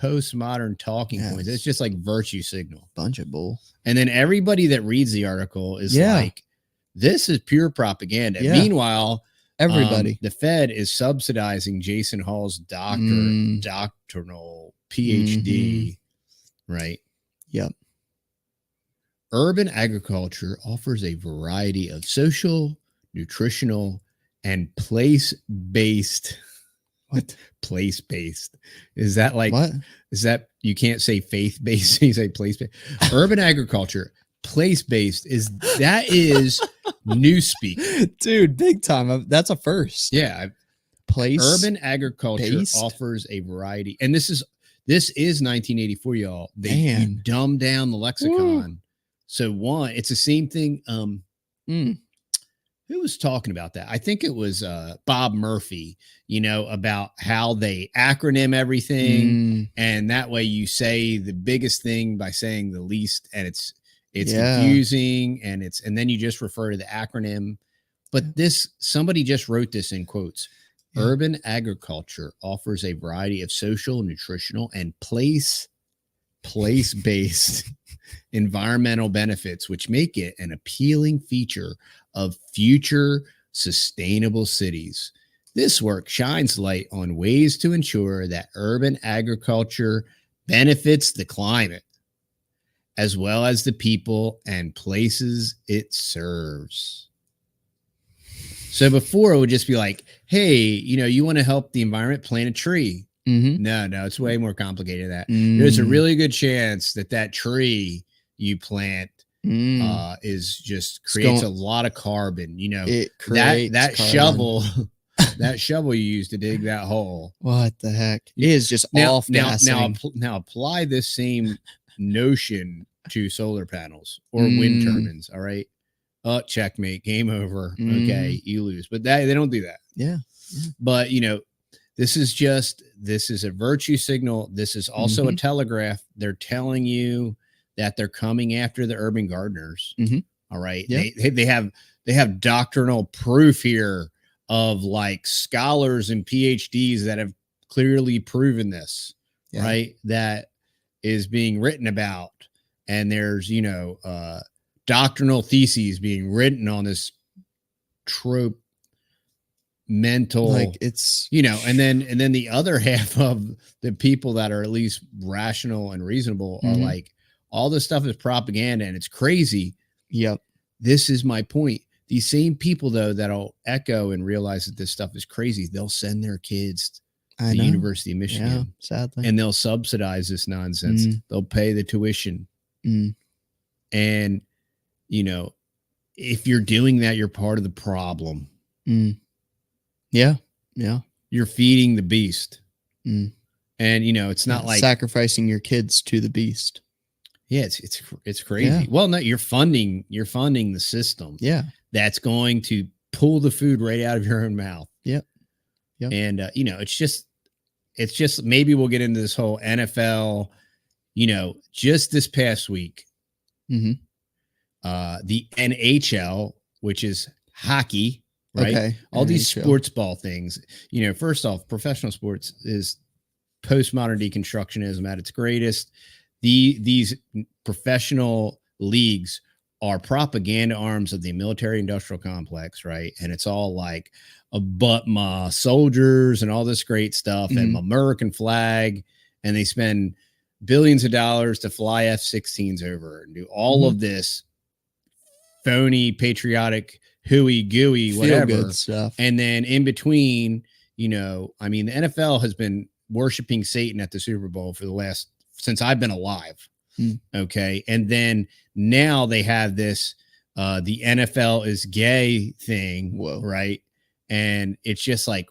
S1: postmodern talking points. It's just like virtue signal.
S2: Bunch of bull.
S1: And then everybody that reads the article is like, this is pure propaganda. Meanwhile,
S2: everybody,
S1: the Fed is subsidizing Jason Hall's doctoral PhD, right?
S2: Yep.
S1: Urban agriculture offers a variety of social, nutritional, and place-based.
S2: What?
S1: Place-based. Is that like,
S2: what?
S1: Is that, you can't say faith-based, you say place-based. Urban agriculture, place-based is newspeak.
S2: Dude, big time. That's a first.
S1: Yeah.
S2: Place.
S1: Urban agriculture offers a variety. And this is 1984, y'all. They dumbed down the lexicon. Woo. So one, it's the same thing. Who was talking about that? I think it was Bob Murphy, you know, about how they acronym everything. And that way you say the biggest thing by saying the least, and it's confusing, and then you just refer to the acronym. But somebody just wrote this in quotes. Urban agriculture offers a variety of social, nutritional, and place-based environmental benefits, which make it an appealing feature of future sustainable cities. This work shines light on ways to ensure that urban agriculture benefits the climate, as well as the people and places it serves. So before it would just be like, hey, you know, you want to help the environment, plant a tree. No, it's way more complicated than that. There's a really good chance that tree you plant creates a lot of carbon. You know, that carbon. That shovel you use to dig that hole.
S2: What the heck? It is just off gassing.
S1: Now apply this same notion to solar panels or wind turbines. All right. Checkmate, game over. Okay, you lose. But they don't do that.
S2: Yeah.
S1: But you know, this is a virtue signal. This is also a telegraph. They're telling you that they're coming after the urban gardeners. All right. Yep. They have doctrinal proof here of like scholars and PhDs that have clearly proven this, right? That is being written about. And there's, you know, doctrinal theses being written on this trope mental,
S2: like it's,
S1: you know, and then the other half of the people that are at least rational and reasonable are like, all this stuff is propaganda and it's crazy.
S2: Yep.
S1: This is my point. These same people though, that'll echo and realize that this stuff is crazy, they'll send their kids to the University of Michigan,
S2: sadly,
S1: and they'll subsidize this nonsense. They'll pay the tuition. And, you know, if you're doing that, you're part of the problem.
S2: Yeah.
S1: You're feeding the beast. And, you know, it's not like
S2: sacrificing your kids to the beast.
S1: Yeah, it's crazy. Yeah. Well, no, you're funding the system.
S2: Yeah.
S1: That's going to pull the food right out of your own mouth.
S2: Yep.
S1: And, you know, it's just maybe we'll get into this whole NFL, you know, just this past week, the NHL, which is hockey, right? Okay. All these sports ball things, you know, first off, professional sports is postmodern deconstructionism at its greatest. These professional leagues are propaganda arms of the military industrial complex, right? And it's all like, but my soldiers and all this great stuff and my American flag, and they spend billions of dollars to fly F-16s over and do all of this phony patriotic hooey gooey whatever
S2: stuff.
S1: And then in between, you know, I mean, the NFL has been worshiping Satan at the Super Bowl since I've been alive. Okay. And then now they have this, the NFL is gay thing.
S2: Whoa.
S1: Right. And it's just like,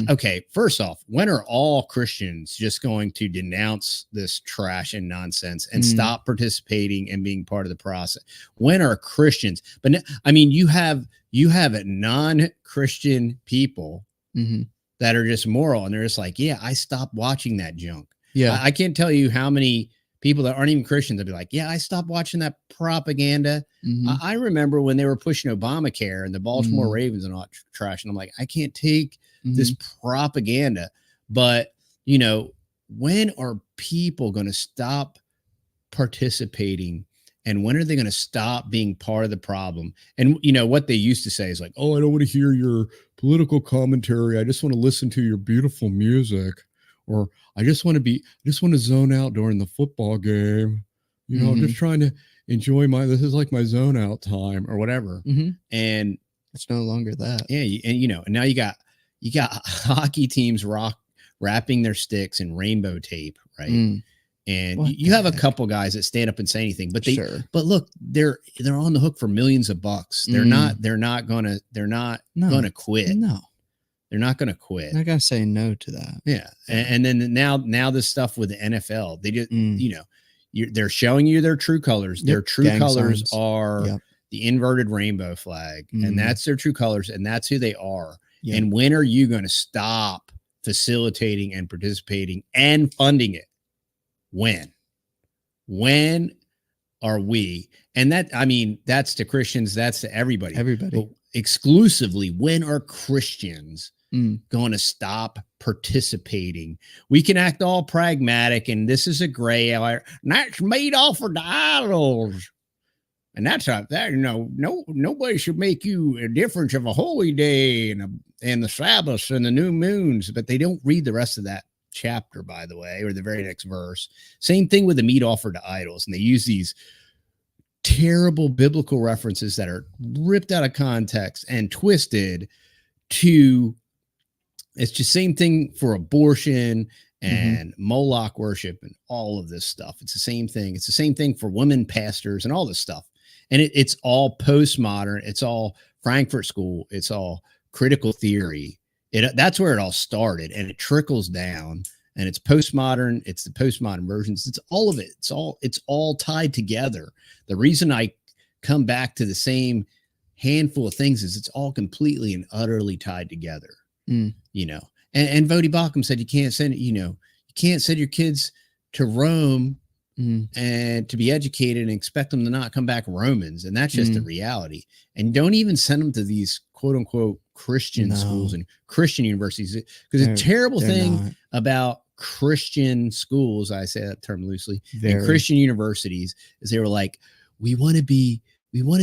S1: okay, first off, when are all Christians just going to denounce this trash and nonsense and stop participating and being part of the process? When are Christians? But I mean, you have non-Christian people that are just moral, and they're just like, yeah, I stopped watching that junk. Yeah. I can't tell you how many people that aren't even Christians will be like, yeah, I stopped watching that propaganda. I remember when they were pushing Obamacare and the Baltimore Ravens and all trash. And I'm like, I can't take this propaganda. But, you know, when are people going to stop participating? And when are they going to stop being part of the problem? And, you know, what they used to say is like, oh, I don't want to hear your political commentary. I just want to listen to your beautiful music. Or I just want to zone out during the football game. You know, I'm just trying to enjoy this is like my zone out time or whatever. And
S2: it's no longer that.
S1: Yeah. And, you know, and now you got hockey teams wrapping their sticks in rainbow tape. Right. And you have a couple guys that stand up and say anything, but but look, they're on the hook for millions of bucks. They're not gonna quit.
S2: No.
S1: They're not going to quit.
S2: They're not going to say no to that.
S1: Yeah. And then now this stuff with the NFL, they just, you know, they're showing you their true colors. Their true colors are the inverted rainbow flag. And that's their true colors. And that's who they are. And when are you going to stop facilitating and participating and funding it? When are we? And that, I mean, that's to Christians. That's to everybody. But exclusively, when are Christians going to stop participating? We can act all pragmatic, and this is a gray area. That's made off for the idols, and that's not that. You know, nobody should make you a difference of a holy day and the Sabbaths and the new moons. But they don't read the rest of that chapter, by the way, or the very next verse. Same thing with the meat offered to idols, and they use these terrible biblical references that are ripped out of context and twisted to, it's just same thing for abortion and Moloch worship and all of this stuff. It's the same thing. It's the same thing for women pastors and all this stuff. And it's all postmodern. It's all Frankfurt School. It's all critical theory. That's where it all started, and it trickles down, and it's postmodern. It's the postmodern versions. It's all of it. It's all tied together. The reason I come back to the same handful of things is it's all completely and utterly tied together. You know, and Vodi Bakum said you can't send your kids to Rome and to be educated and expect them to not come back Romans. And that's just the reality. And don't even send them to these quote unquote Christian schools and Christian universities, because a terrible thing about Christian schools, I say that term loosely, and Christian universities is they were like, we want to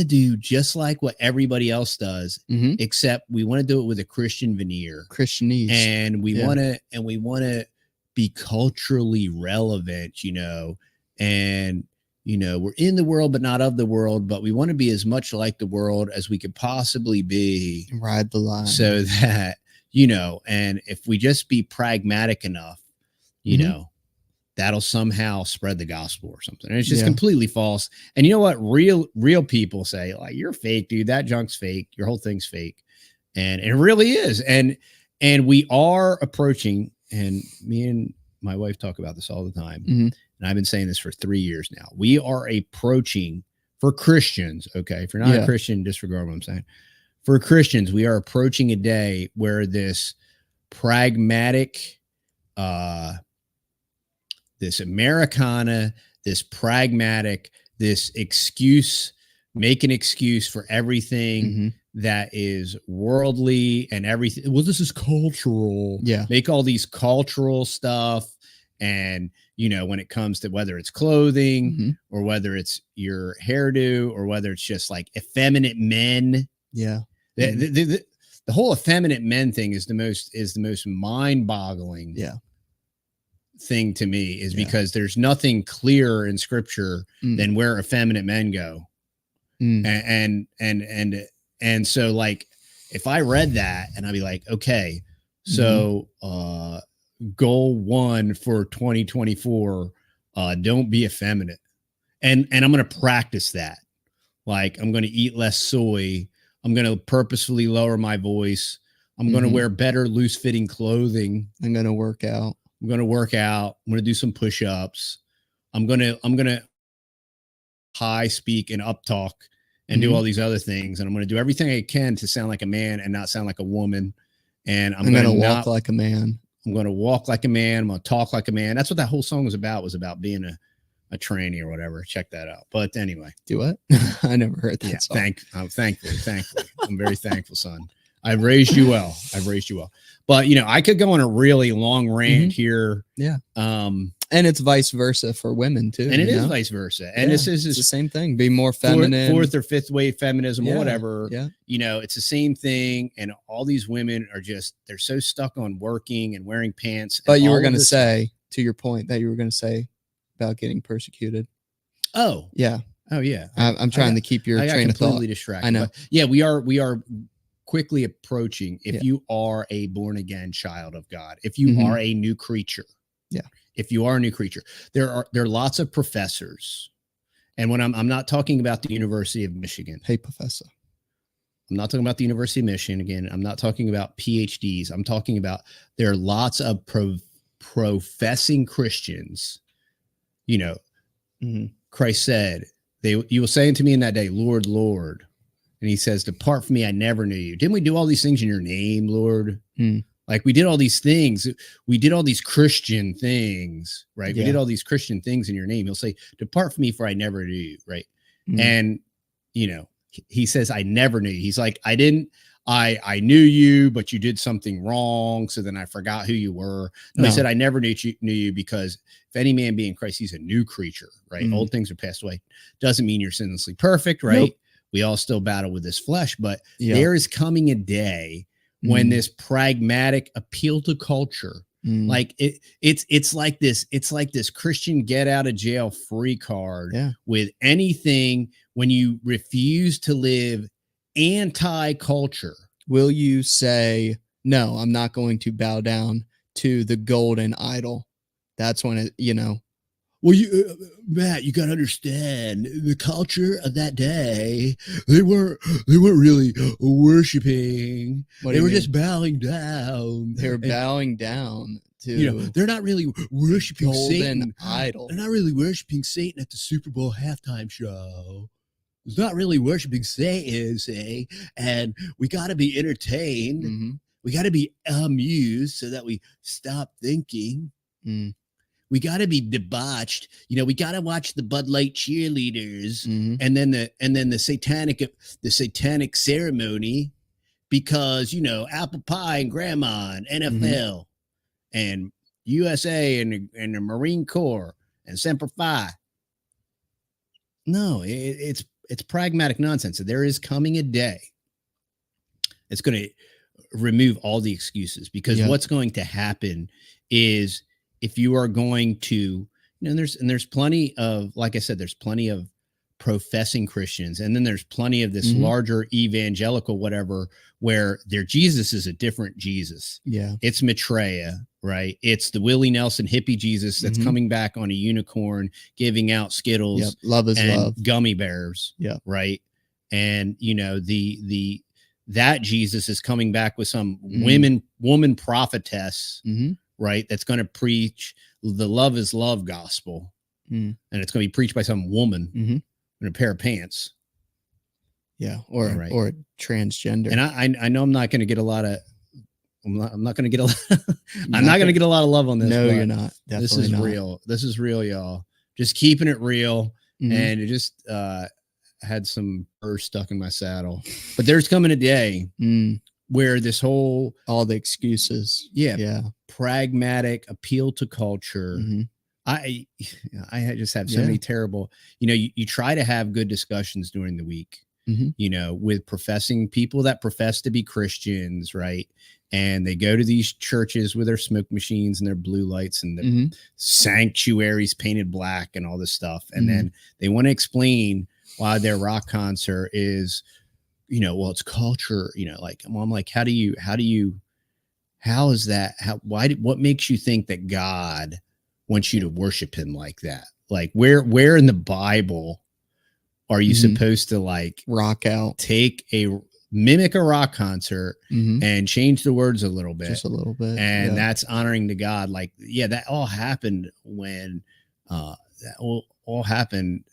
S1: do just like what everybody else does, except we want to do it with a Christian veneer,
S2: Christianese,
S1: and we want to be culturally relevant, you know, and you know, we're in the world but not of the world, but we want to be as much like the world as we could possibly be.
S2: Ride the line,
S1: so that, you know, and if we just be pragmatic enough, you know, that'll somehow spread the gospel or something. And it's just completely false. And you know what? Real people say, like, you're fake, dude. That junk's fake. Your whole thing's fake. And it really is. And we are approaching, and me and my wife talk about this all the time. And I've been saying this for 3 years now. We are approaching, for Christians, okay? If you're not a Christian, disregard what I'm saying. For Christians, we are approaching a day where this pragmatic, this Americana, this pragmatic, this excuse, make an excuse for everything that is worldly and everything. Well, this is cultural.
S2: Yeah.
S1: Make all these cultural stuff. And, you know, when it comes to whether it's clothing or whether it's your hairdo or whether it's just like effeminate men.
S2: Yeah.
S1: The whole effeminate men thing is the most mind-boggling thing to me, is because there's nothing clearer in scripture than where effeminate men go. And so, like, if I read that and I'd be like, okay, so goal 1 for 2024, don't be effeminate. And I'm going to practice that. Like, I'm going to eat less soy. I'm going to purposefully lower my voice. I'm going to wear better loose fitting clothing.
S2: I'm going to work out.
S1: I'm going to do some push-ups. I'm going to high speak and up talk and do all these other things. And I'm going to do everything I can to sound like a man and not sound like a woman. And I'm going to
S2: walk like a man.
S1: I'm going to walk like a man. I'm going to talk like a man. That's what that whole song was about being a tranny or whatever. Check that out. But anyway.
S2: Do what? I never heard that song.
S1: I'm thankful. I'm very thankful, son. I've raised you well. But, you know, I could go on a really long rant here.
S2: Yeah. And it's vice versa for women too.
S1: And it is vice versa. And this is
S2: the same thing. Be more feminine.
S1: Fourth or fifth wave feminism or whatever.
S2: Yeah.
S1: You know, it's the same thing. And all these women are they're so stuck on working and wearing pants.
S2: But you were going to say, to your point, that you were going to say about getting persecuted.
S1: Oh.
S2: Yeah.
S1: Oh, yeah.
S2: I'm trying to keep your train of thought.
S1: Completely distracted.
S2: I know.
S1: But yeah, we are quickly approaching. If you are a born again child of God, if you are a new creature.
S2: Yeah.
S1: If you are a new creature, there are lots of professors. And when I'm not talking about the University of Michigan.
S2: Hey, professor.
S1: I'm not talking about the University of Michigan again. I'm not talking about PhDs. I'm talking about there are lots of professing Christians. You know, Christ said, you will say unto me in that day, Lord, Lord. And he says, depart from me, I never knew you. Didn't we do all these things in your name, Lord? Like we did all these things. We did all these Christian things, right?
S2: Yeah.
S1: We did all these Christian things in your name. He'll say, depart from me, for I never knew you, right? And, you know, he says, I never knew you. He's like, I knew you, but you did something wrong. So then I forgot who you were. No. He said, I never knew you because if any man be in Christ, he's a new creature, right? Old things are passed away. Doesn't mean you're sinlessly perfect, right? Nope. We all still battle with this flesh, but there is coming a day when this pragmatic appeal to culture, like it's like this Christian get out of jail free card with anything when you refuse to live anti-culture.
S2: Will you say, no, I'm not going to bow down to the golden idol? That's when it, you know.
S1: Well, Matt, you got to understand the culture of that day. They weren't really worshiping. They were just bowing down.
S2: They were bowing down to,
S1: you know, they're not really worshiping
S2: golden
S1: Satan.
S2: idol.
S1: They're not really worshiping Satan at the Super Bowl halftime show. It's not really worshiping Satan, say, and we got to be entertained. We got to be amused so that we stop thinking. We got to be debauched. You know, we got to watch the Bud Light cheerleaders and then the satanic ceremony because, you know, apple pie and grandma and NFL and USA and the Marine Corps and Semper Fi. No, it's pragmatic nonsense. So there is coming a day. It's going to remove all the excuses because what's going to happen is if you are going to, you know, there's plenty of, like I said, there's plenty of professing Christians. And then there's plenty of this larger evangelical, whatever, where their Jesus is a different Jesus.
S2: Yeah.
S1: It's Maitreya, right? It's the Willie Nelson hippie Jesus that's coming back on a unicorn, giving out Skittles.
S2: Love is
S1: and
S2: love.
S1: Gummy bears.
S2: Yeah.
S1: Right. And, you know, that Jesus is coming back with some woman prophetess, right? That's going to preach the love is love gospel. And it's going to be preached by some woman in a pair of pants.
S2: Yeah. Or transgender.
S1: And I know I'm not going to get a lot of, I'm not going to get a lot. I'm not going to get a lot of love on this.
S2: No, you're not. Definitely
S1: this is
S2: not.
S1: real. This is real, y'all. Just keeping it real. And it just had some burrs stuck in my saddle. But there's coming a day where this whole
S2: all the excuses,
S1: pragmatic appeal to culture. I just have so many terrible. You know, you try to have good discussions during the week. You know, with professing people that profess to be Christians, right? And they go to these churches with their smoke machines and their blue lights and the sanctuaries painted black and all this stuff. And then they want to explain why their rock concert is, you know, well, it's culture, you know, like, well, I'm like, how is that? What makes you think that God wants you to worship him like that? Like where in the Bible are you supposed to like
S2: rock out,
S1: take a mimic a rock concert and change the words a little bit,
S2: just a little bit,
S1: and that's honoring to God. Like, yeah, that all happened when all happened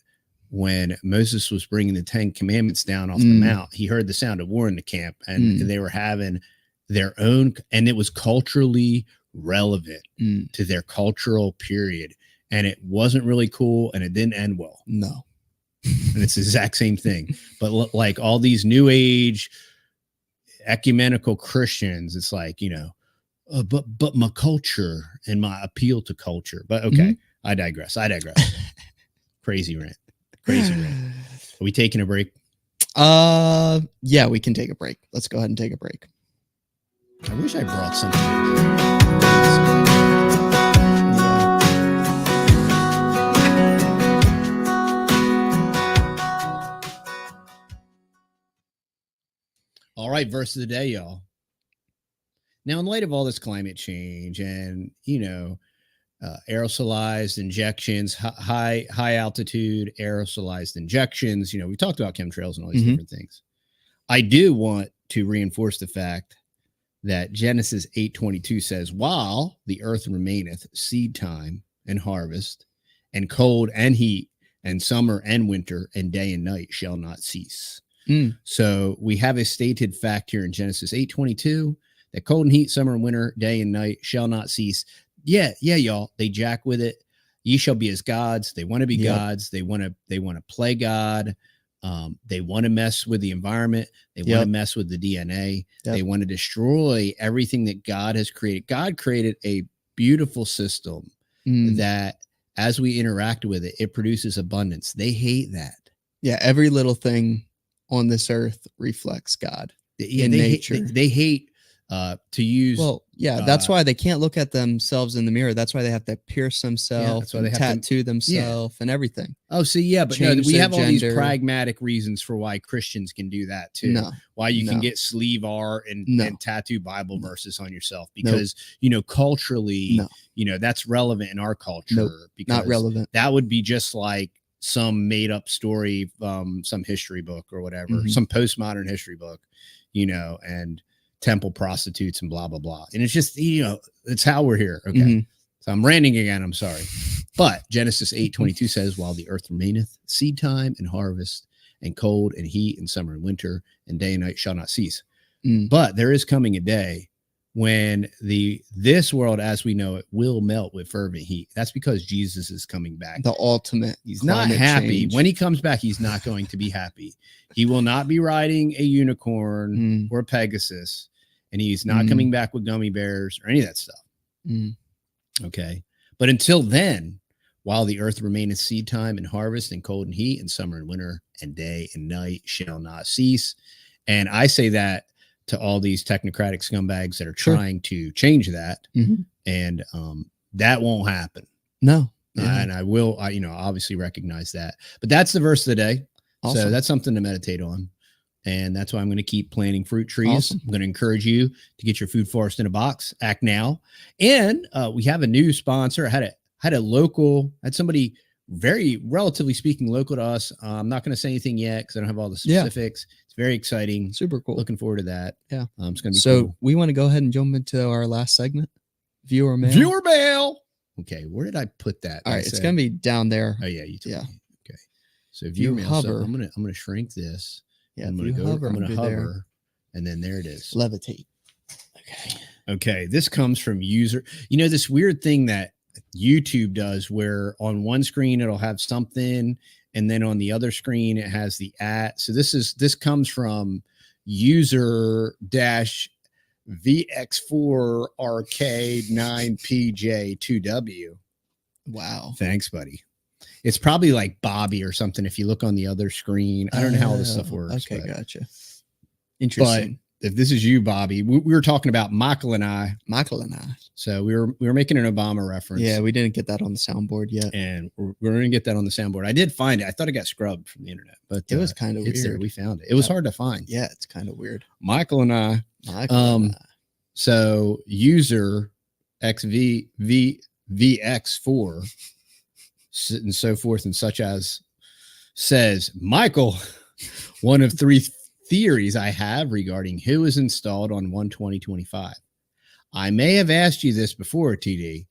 S1: when Moses was bringing the 10 commandments down off the mount. He heard the sound of war in the camp, and they were having their own, and it was culturally relevant to their cultural period, and it wasn't really cool, and it didn't end well.
S2: No.
S1: And it's the exact same thing. But like all these new age ecumenical Christians, it's like, you know, but my culture and my appeal to culture. But okay, I digress. Crazy rant. Are we taking a break?
S2: Yeah, we can take a break. Let's go ahead and take a break.
S1: I wish I brought something. All right, verse of the day, y'all. Now, in light of all this climate change and, you know, aerosolized injections, high altitude aerosolized injections, you know, we talked about chemtrails and all these different things. I do want to reinforce the fact that Genesis 8:22 says, while the earth remaineth, seed time and harvest, and cold and heat, and summer and winter, and day and night shall not cease. So we have a stated fact here in Genesis 8:22 that cold and heat, summer and winter, day and night shall not cease. Yeah, y'all. They jack with it. Ye shall be as gods. They want to be gods. They want to play God. They want to mess with the environment. They want to mess with the DNA. They want to destroy everything that God has created. God created a beautiful system that, as we interact with it, it produces abundance. They hate that.
S2: Yeah, every little thing on this earth reflects God. In nature.
S1: They hate to use.
S2: Well, yeah, that's why they can't look at themselves in the mirror. That's why they have to pierce themselves, and tattoo themselves, and everything.
S1: Oh, see, yeah, but no, we have all these pragmatic reasons for why Christians can do that too. Why you can get sleeve art and tattoo Bible verses on yourself, because you know, culturally, you know, that's relevant in our culture. Because
S2: not relevant.
S1: That would be just like some made up story, some history book or whatever, some postmodern history book, you know, and temple prostitutes and blah, blah, blah. And it's just, you know, it's how we're here. Okay. So I'm ranting again. I'm sorry. But Genesis 8:22 says, while the earth remaineth, seed time and harvest, and cold and heat, and summer and winter, and day and night shall not cease. But there is coming a day when this world as we know it will melt with fervent heat. That's because Jesus is coming back.
S2: The ultimate.
S1: He's not happy. Change. When he comes back, he's not going to be happy. He will not be riding a unicorn or a Pegasus, and he's not coming back with gummy bears or any of that stuff. Okay. But until then, while the earth remaineth, seed time and harvest, and cold and heat, and summer and winter, and day and night shall not cease. And I say that to all these technocratic scumbags that are trying to change that. And that won't happen.
S2: No.
S1: And I will, you know, obviously recognize that. But that's the verse of the day. Awesome. So that's something to meditate on. And that's why I'm going to keep planting fruit trees. Awesome. I'm going to encourage you to get your food forest in a box. Act now. And we have a new sponsor. I had somebody very, relatively speaking, local to us. I'm not going to say anything yet because I don't have all the specifics. It's very exciting.
S2: Super cool.
S1: Looking forward to that.
S2: Yeah.
S1: It's going to be
S2: cool. We want to go ahead and jump into our last segment. Viewer mail. Okay.
S1: Where did I put that?
S2: All right. It's going to be down there.
S1: Oh yeah. Okay. So viewer mail.
S2: Hover.
S1: So I'm going to shrink this.
S2: Yeah.
S1: I'm going to hover and then there it is.
S2: Levitate.
S1: Okay. This comes from user. You know, this weird thing that YouTube does where on one screen it'll have something and then on the other screen it has the at. So this comes from user dash VX4 Arcade 9PJ2W.
S2: Wow.
S1: Thanks, buddy. It's probably like Bobby or something if you look on the other screen. I don't know how all this stuff works.
S2: Okay, gotcha. Interesting.
S1: But if this is you, Bobby, we were talking about Michael and I. So we were making an Obama reference.
S2: Yeah, we didn't get that on the soundboard yet.
S1: And we're going to get that on the soundboard. I did find it. I thought it got scrubbed from the internet, but
S2: it was kind of weird.
S1: There. We found it. It was hard to find.
S2: Yeah, it's kind of weird.
S1: Michael and I. So user XVVX4 and so forth and such as says, Michael, one of three theories I have regarding who is installed on 12025. I may have asked you this before, TD,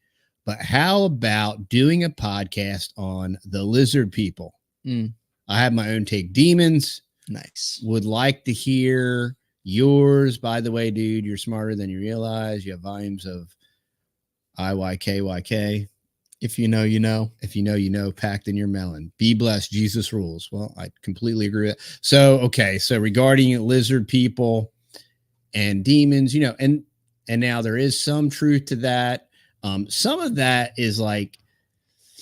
S1: but how about doing a podcast on the lizard people? I have my own take. Demons.
S2: Nice.
S1: Would like to hear yours. By the way, dude, you're smarter than you realize. You have volumes of IYKYK.
S2: If you know, you know.
S1: If you know, you know, packed in your melon. Be blessed. Jesus rules. Well, I completely agree with that. So, okay. So regarding lizard people and demons, you know, and now there is some truth to that. Some of that is like,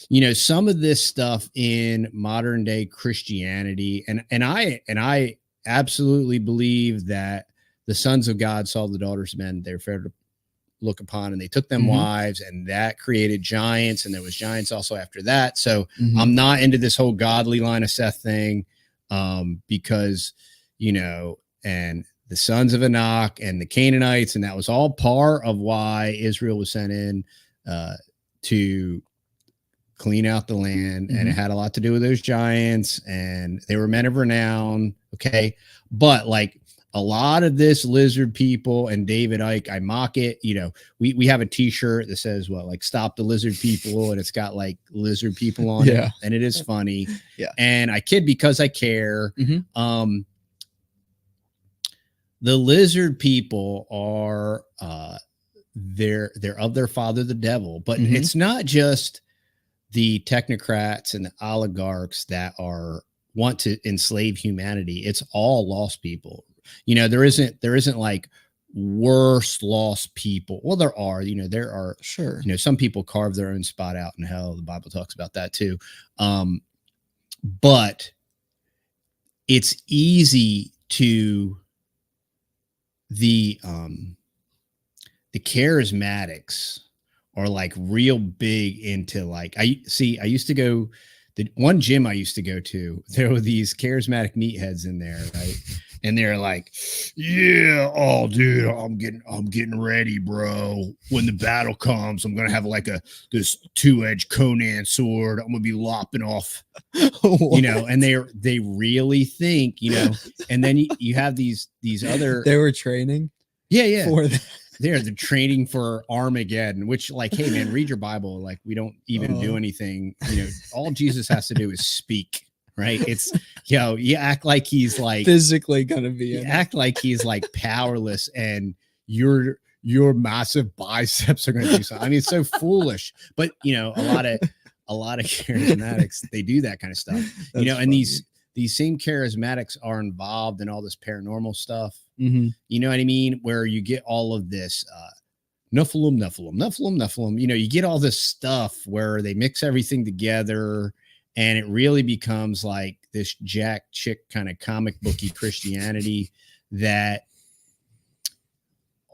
S1: you know, some of this stuff in modern day Christianity. And I absolutely believe that the sons of God saw the daughters of men. They were fair to look upon, and they took them wives, and that created giants. And there was giants also after that. So I'm not into this whole godly line of Seth thing, because, you know, and the sons of Enoch and the Canaanites, and that was all part of why Israel was sent in to clean out the land. And it had a lot to do with those giants, and they were men of renown. Okay. But like a lot of this lizard people and David Icke, I mock it. You know, we have a t-shirt that says, well, like, stop the lizard people. And it's got like lizard people on it. And it is funny. And I kid because I care. The lizard people are, they're of their father, the devil, but it's not just the technocrats and the oligarchs that want to enslave humanity. It's all lost people. You know, there isn't like worse lost people. Well, there are, you know, you know, some people carve their own spot out in hell. The Bible talks about that too. But it's easy to the charismatics are like real big into like, I used to go, the one gym I used to go to, there were these charismatic meatheads in there, right? And they're like, yeah, oh dude, I'm getting ready, bro. When the battle comes, I'm gonna have like this 2-edged Conan sword. I'm gonna be lopping off, you know. And they really think, you know. And then you have these other.
S2: They were training.
S1: Yeah.
S2: For that.
S1: They're Training for Armageddon, which, like, hey man, read your Bible. Like, we don't even do anything. You know, all Jesus has to do is speak. Right. It's, you act like he's like
S2: physically gonna be,
S1: you act like he's like powerless, and your massive biceps are gonna do something. I mean, it's so foolish. But you know, a lot of charismatics, they do that kind of stuff. You know, and funny. These same charismatics are involved in all this paranormal stuff. You know what I mean? Where you get all of this Nephilim. You know, you get all this stuff where they mix everything together. And it really becomes like this jack chick kind of comic booky Christianity that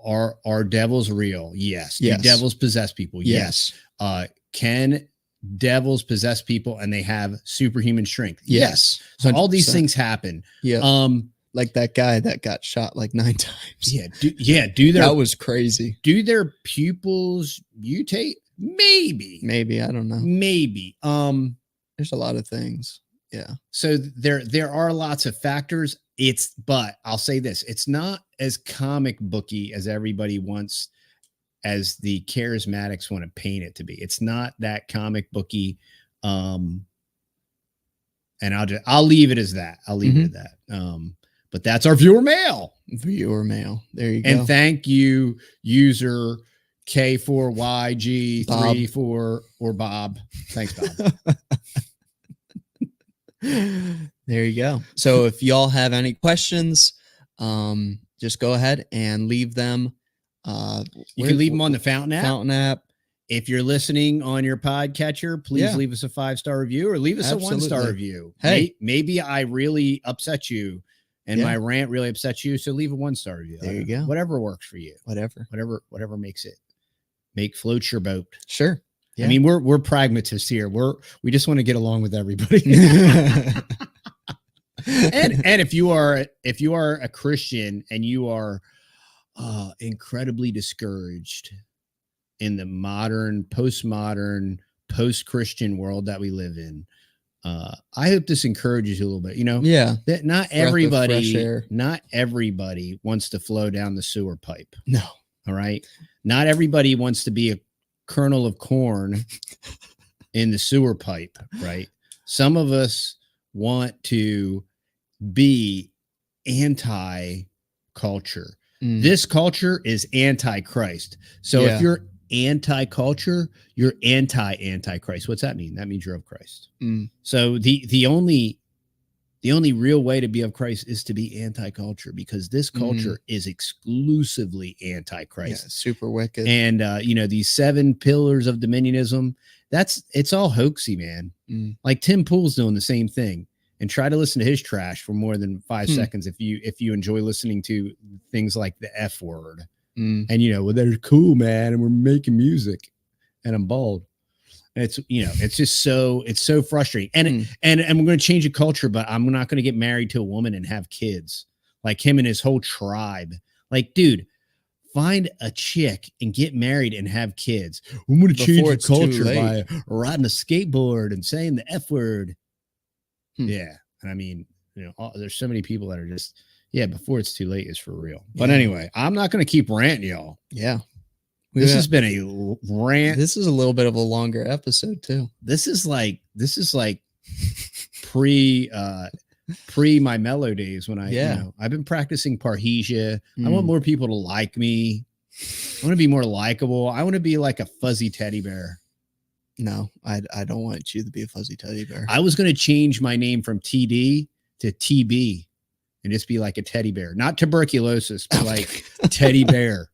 S1: are devils real? Yes. Do devils possess people? Yes. Can devils possess people and they have superhuman strength? Yes. So 100%. All these things happen.
S2: Like that guy that got shot like 9 times.
S1: That
S2: was crazy.
S1: Do their pupils mutate? Maybe. I don't know. Maybe.
S2: There's a lot of things. Yeah.
S1: So there are lots of factors. But I'll say this, it's not as comic booky as everybody wants, as the charismatics want to paint it to be. It's not that comic booky. And I'll leave it as that. I'll leave it at that. But that's our viewer mail.
S2: There you go.
S1: And thank you, user K4YG34 or Bob. Thanks, Bob.
S2: There you go. So if y'all have any questions, just go ahead and leave them.
S1: You can leave them on the Fountain app. If you're listening on your podcatcher, please leave us a 5-star review, or leave us a 1-star review. Hey, maybe I really upset you and my rant really upset you, so leave a 1-star review.
S2: There you go.
S1: Whatever works for you. Whatever makes it floats your boat.
S2: Sure. Yeah.
S1: I mean, we're pragmatists here. We just want to get along with everybody. and if you are a Christian and you are incredibly discouraged in the modern, postmodern, post-Christian world that we live in, I hope this encourages you a little bit,
S2: Yeah.
S1: that not everybody wants to flow down the sewer pipe.
S2: No.
S1: All right. Not everybody wants to be a kernel of corn in the sewer pipe. Right. Some of us want to be anti-culture. This culture is anti-Christ. So if you're anti-culture, you're anti-Christ. What's that mean? That means you're of Christ. So the only real way to be of Christ is to be anti-culture, because this culture is exclusively anti-Christ.
S2: Yeah, super wicked.
S1: And these 7 pillars of dominionism, it's all hoaxy, man. Like Tim Pool's doing the same thing. And try to listen to his trash for more than 5 seconds if you enjoy listening to things like the F word. And well, they're cool, man, and we're making music, and I'm bald. And it's just so frustrating. And we're going to change the culture, but I'm not going to get married to a woman and have kids like him and his whole tribe. Like, dude, find a chick and get married and have kids. I'm going to change the culture by riding a skateboard and saying the F word. Yeah. And I mean, there's so many people that are just, before it's too late is for real. But anyway, I'm not going to keep ranting, y'all.
S2: Yeah.
S1: This has been a rant.
S2: This is a little bit of a longer episode too.
S1: This is like pre my mellow days when I've been practicing parhesia. I want more people to like me. I want to be more likable. I want to be like a fuzzy teddy bear.
S2: No, I don't want you to be a fuzzy teddy bear.
S1: I was going to change my name from TD to TB and just be like a teddy bear, not tuberculosis, but like teddy bear.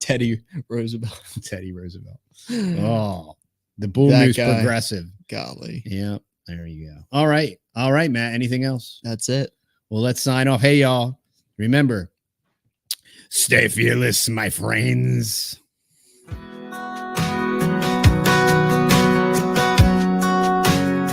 S2: Teddy Roosevelt.
S1: Teddy Roosevelt. Oh, the bull moose progressive.
S2: Golly.
S1: Yeah, there you go. All right, Matt. Anything else?
S2: That's it.
S1: Well, let's sign off. Hey, y'all. Remember, stay fearless, my friends.